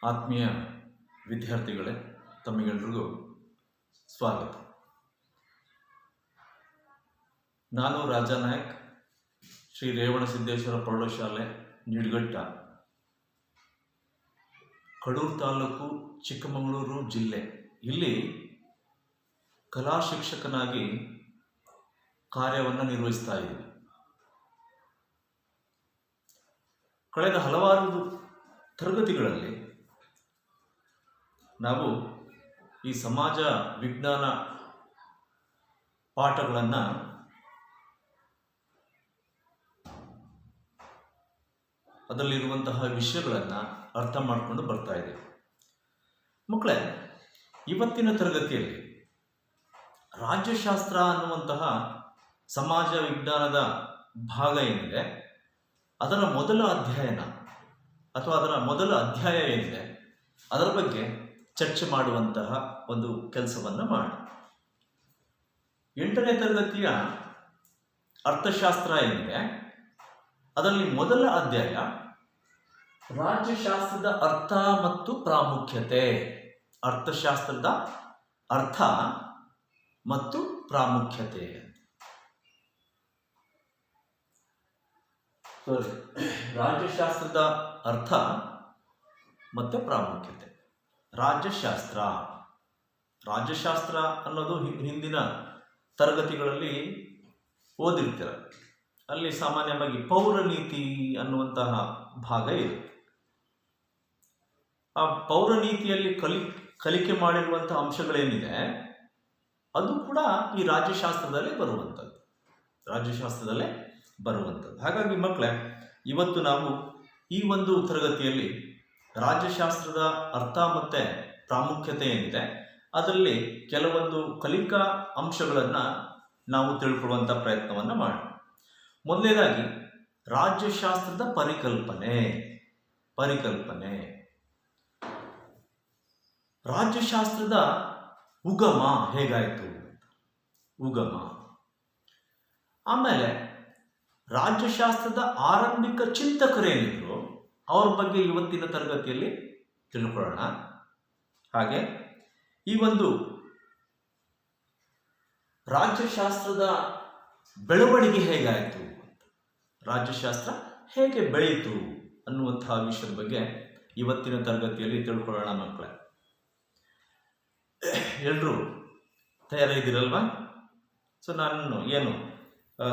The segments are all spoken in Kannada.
ಆತ್ಮೀಯ ವಿದ್ಯಾರ್ಥಿಗಳೇ, ತಮಗೆಲ್ಲರಿಗೂ ಸ್ವಾಗತ. ನಾನು ರಾಜಾನಾಯಕ್, ಶ್ರೀ ರೇವಣಸಿದ್ದೇಶ್ವರ ಪ್ರೌಢಶಾಲೆ ನಿಡ್ಗಟ್ಟ, ಕಡೂರು ತಾಲೂಕು, ಚಿಕ್ಕಮಗಳೂರು ಜಿಲ್ಲೆ. ಇಲ್ಲಿ ಕಲಾ ಶಿಕ್ಷಕನಾಗಿ ಕಾರ್ಯವನ್ನು ನಿರ್ವಹಿಸ್ತಾ ಇದ್ದೀನಿ. ಕಳೆದ ಹಲವಾರು ತರಗತಿಗಳಲ್ಲಿ ನಾವು ಈ ಸಮಾಜ ವಿಜ್ಞಾನ ಪಾಠಗಳನ್ನು ಅದರಲ್ಲಿರುವಂತಹ ವಿಷಯಗಳನ್ನು ಅರ್ಥ ಮಾಡಿಕೊಂಡು ಬರ್ತಾ ಇದ್ದೇವೆ. ಮಕ್ಕಳೇ, ಇವತ್ತಿನ ತರಗತಿಯಲ್ಲಿ ರಾಜ್ಯಶಾಸ್ತ್ರ ಅನ್ನುವಂತಹ ಸಮಾಜ ವಿಜ್ಞಾನದ ಭಾಗ ಏನಿದೆ, ಅದರ ಮೊದಲ ಅಧ್ಯಯನ ಅಥವಾ ಅದರ ಮೊದಲ ಅಧ್ಯಾಯ ಏನಿದೆ ಅದರ ಬಗ್ಗೆ ಚರ್ಚೆ ಮಾಡುವಂತಹ ಒಂದು ಕೆಲಸವನ್ನು ಮಾಡಿ. 8ನೇ ತರಗತಿಯ ಅರ್ಥಶಾಸ್ತ್ರ ಏನಿದೆ ಅದರಲ್ಲಿ ಮೊದಲ ಅಧ್ಯಾಯ ರಾಜ್ಯಶಾಸ್ತ್ರದ ಅರ್ಥ ಮತ್ತು ಪ್ರಾಮುಖ್ಯತೆ. ಅರ್ಥಶಾಸ್ತ್ರದ ಅರ್ಥ ಮತ್ತು ಪ್ರಾಮುಖ್ಯತೆ. ರಾಜ್ಯಶಾಸ್ತ್ರದ ಅರ್ಥ ಮತ್ತು ಪ್ರಾಮುಖ್ಯತೆ. ರಾಜ್ಯಶಾಸ್ತ್ರ ಅನ್ನೋದು ಹಿಂದಿನ ತರಗತಿಗಳಲ್ಲಿ ಓದಿರ್ತೀರ. ಅಲ್ಲಿ ಸಾಮಾನ್ಯವಾಗಿ ಪೌರನೀತಿ ಅನ್ನುವಂತಹ ಭಾಗ ಇರುತ್ತೆ. ಆ ಪೌರನೀತಿಯಲ್ಲಿ ಕಲಿಕೆ ಮಾಡಿರುವಂತಹ ಅಂಶಗಳೇನಿದೆ ಅದು ಕೂಡ ಈ ರಾಜ್ಯಶಾಸ್ತ್ರದಲ್ಲೇ ಬರುವಂಥದ್ದು. ಹಾಗಾಗಿ ಮಕ್ಕಳೇ, ಇವತ್ತು ನಾವು ಈ ಒಂದು ತರಗತಿಯಲ್ಲಿ ರಾಜ್ಯಶಾಸ್ತ್ರದ ಅರ್ಥ ಮತ್ತು ಪ್ರಾಮುಖ್ಯತೆ ಏನಿದೆ ಅದರಲ್ಲಿ ಕೆಲವೊಂದು ಕಲಿಕಾ ಅಂಶಗಳನ್ನು ನಾವು ತಿಳ್ಕೊಳ್ಳುವಂಥ ಪ್ರಯತ್ನವನ್ನು ಮಾಡಿ. ಮೊದಲನೇದಾಗಿ ರಾಜ್ಯಶಾಸ್ತ್ರದ ಪರಿಕಲ್ಪನೆ. ರಾಜ್ಯಶಾಸ್ತ್ರದ ಉಗಮ ಹೇಗಾಯಿತು? ಆಮೇಲೆ ರಾಜ್ಯಶಾಸ್ತ್ರದ ಆರಂಭಿಕ ಚಿಂತಕರೇನಿದ್ರು ಅವ್ರ ಬಗ್ಗೆ ಇವತ್ತಿನ ತರಗತಿಯಲ್ಲಿ ತಿಳ್ಕೊಳ್ಳೋಣ. ಹಾಗೆ ಈ ಒಂದು ರಾಜ್ಯಶಾಸ್ತ್ರದ ಬೆಳವಣಿಗೆ ಹೇಗಾಯಿತು, ರಾಜ್ಯಶಾಸ್ತ್ರ ಹೇಗೆ ಬೆಳೀತು ಅನ್ನುವಂತಹ ವಿಷಯದ ಬಗ್ಗೆ ಇವತ್ತಿನ ತರಗತಿಯಲ್ಲಿ ತಿಳ್ಕೊಳ್ಳೋಣ ಮಕ್ಕಳೇ. ಎಲ್ಲರೂ ತಯಾರಾಗಿದ್ದೀರಲ್ವಾ? ಸೊ ನಾನು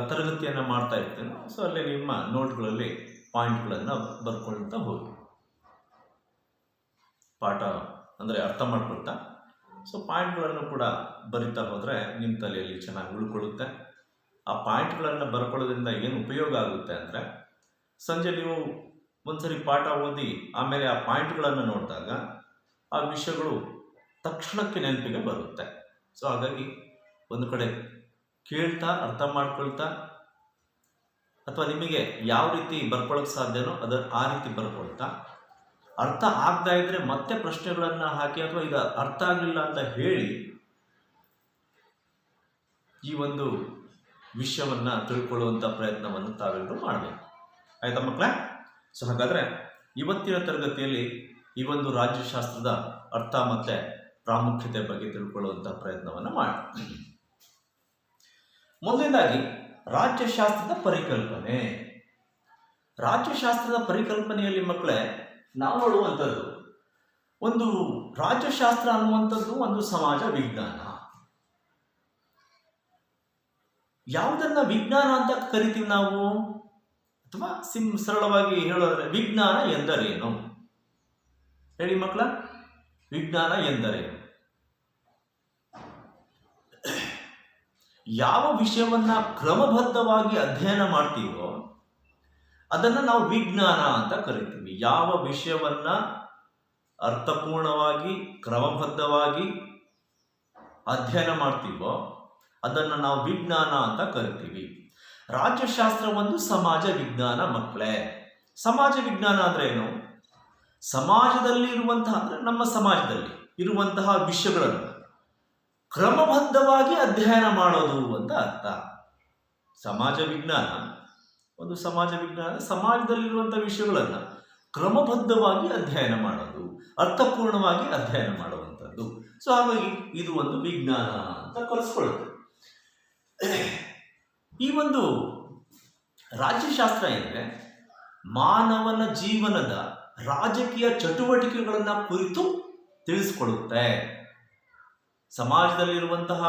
ತರಗತಿಯನ್ನು ಮಾಡ್ತಾ ಇರ್ತೇನೆ. ಸೊ ಅಲ್ಲಿ ನಿಮ್ಮ ನೋಟ್ಗಳಲ್ಲಿ ಪಾಯಿಂಟ್ಗಳನ್ನು ಬರ್ಕೊಳ್ತಾ ಹೋಗಿ, ಪಾಠ ಅಂದರೆ ಅರ್ಥ ಮಾಡ್ಕೊಳ್ತಾ ಸೊ ಪಾಯಿಂಟ್ಗಳನ್ನು ಕೂಡ ಬರಿತಾ ಹೋದರೆ ನಿಮ್ಮ ತಲೆಯಲ್ಲಿ ಚೆನ್ನಾಗಿ ಉಳ್ಕೊಳ್ಳುತ್ತೆ. ಆ ಪಾಯಿಂಟ್ಗಳನ್ನು ಬರ್ಕೊಳ್ಳೋದ್ರಿಂದ ಏನು ಉಪಯೋಗ ಆಗುತ್ತೆ ಅಂದರೆ, ಸಂಜೆ ನೀವು ಒಂದ್ಸರಿ ಪಾಠ ಓದಿ ಆಮೇಲೆ ಆ ಪಾಯಿಂಟ್ಗಳನ್ನು ನೋಡಿದಾಗ ಆ ವಿಷಯಗಳು ತಕ್ಷಣಕ್ಕೆ ನೆನಪಿಗೆ ಬರುತ್ತೆ. ಸೊ ಹಾಗಾಗಿ ಒಂದು ಕಡೆ ಕೇಳ್ತಾ ಅರ್ಥ ಮಾಡ್ಕೊಳ್ತಾ, ಅಥವಾ ನಿಮಗೆ ಯಾವ ರೀತಿ ಬರ್ಕೊಳ್ಳೋಕೆ ಸಾಧ್ಯನೋ ಆ ರೀತಿ ಬರ್ಕೊಳ್ತಾ, ಅರ್ಥ ಆಗ್ತಾ ಇದ್ರೆ ಮತ್ತೆ ಪ್ರಶ್ನೆಗಳನ್ನು ಹಾಕಿ ಅಥವಾ ಇದು ಅರ್ಥ ಆಗಲಿಲ್ಲ ಅಂತ ಹೇಳಿ ಈ ಒಂದು ವಿಷಯವನ್ನು ತಿಳ್ಕೊಳ್ಳುವಂಥ ಪ್ರಯತ್ನವನ್ನು ತಾವೆಲ್ಲರೂ ಮಾಡಬೇಕು. ಆಯ್ತಾ ಮಕ್ಕಳೇ? ಸೊ ಹಾಗಾದರೆ ಇವತ್ತಿನ ತರಗತಿಯಲ್ಲಿ ಈ ಒಂದು ರಾಜ್ಯಶಾಸ್ತ್ರದ ಅರ್ಥ ಮತ್ತು ಪ್ರಾಮುಖ್ಯತೆ ಬಗ್ಗೆ ತಿಳ್ಕೊಳ್ಳುವಂಥ ಪ್ರಯತ್ನವನ್ನು ಮಾಡಿ. ಮೊದಲನೇದಾಗಿ ರಾಜ್ಯಶಾಸ್ತ್ರದ ಪರಿಕಲ್ಪನೆ. ರಾಜ್ಯಶಾಸ್ತ್ರದ ಪರಿಕಲ್ಪನೆಯಲ್ಲಿ ಮಕ್ಕಳೇ ನಾವು ನೋಡುವಂಥದ್ದು, ಒಂದು ರಾಜ್ಯಶಾಸ್ತ್ರ ಅನ್ನುವಂಥದ್ದು ಒಂದು ಸಮಾಜ ವಿಜ್ಞಾನ. ಯಾವುದನ್ನ ವಿಜ್ಞಾನ ಅಂತ ಕರಿತೀವಿ ನಾವು, ಅಥವಾ ಸರಳವಾಗಿ ಹೇಳೋದ್ರೆ ವಿಜ್ಞಾನ ಎಂದರೇನು? ಹೇಳಿ ಮಕ್ಕಳ, ವಿಜ್ಞಾನ ಎಂದರೇನು? ಯಾವ ವಿಷಯವನ್ನ ಕ್ರಮಬದ್ಧವಾಗಿ ಅಧ್ಯಯನ ಮಾಡ್ತೀವೋ ಅದನ್ನು ನಾವು ವಿಜ್ಞಾನ ಅಂತ ಕರಿತೀವಿ. ಯಾವ ವಿಷಯವನ್ನ ಅರ್ಥಪೂರ್ಣವಾಗಿ ಕ್ರಮಬದ್ಧವಾಗಿ ಅಧ್ಯಯನ ಮಾಡ್ತೀವೋ ಅದನ್ನು ನಾವು ವಿಜ್ಞಾನ ಅಂತ ಕರಿತೀವಿ. ರಾಜ್ಯಶಾಸ್ತ್ರ ಒಂದು ಸಮಾಜ ವಿಜ್ಞಾನ ಮಕ್ಕಳೇ. ಸಮಾಜ ವಿಜ್ಞಾನ ಅಂದ್ರೆ ಏನು? ಸಮಾಜದಲ್ಲಿ ಇರುವಂತಹ, ಅಂದ್ರೆ ನಮ್ಮ ಸಮಾಜದಲ್ಲಿ ಇರುವಂತಹ ವಿಷಯಗಳನ್ನು ಕ್ರಮಬದ್ಧವಾಗಿ ಅಧ್ಯಯನ ಮಾಡೋದು ಅಂತ ಅರ್ಥ. ಸಮಾಜ ವಿಜ್ಞಾನ ಸಮಾಜದಲ್ಲಿರುವಂಥ ವಿಷಯಗಳನ್ನು ಕ್ರಮಬದ್ಧವಾಗಿ ಅಧ್ಯಯನ ಮಾಡೋದು, ಅರ್ಥಪೂರ್ಣವಾಗಿ ಅಧ್ಯಯನ ಮಾಡುವಂಥದ್ದು. ಸೊ ಹಾಗಾಗಿ ಇದು ಒಂದು ವಿಜ್ಞಾನ ಅಂತ ಕರೆಸ್ಕೊಳ್ಳುತ್ತೆ. ಈ ಒಂದು ರಾಜ್ಯಶಾಸ್ತ್ರ ಏನಿದೆ ಮಾನವನ ಜೀವನದ ರಾಜಕೀಯ ಚಟುವಟಿಕೆಗಳನ್ನ ಕುರಿತು ತಿಳಿಸ್ಕೊಡುತ್ತೆ. ಸಮಾಜದಲ್ಲಿರುವಂತಹ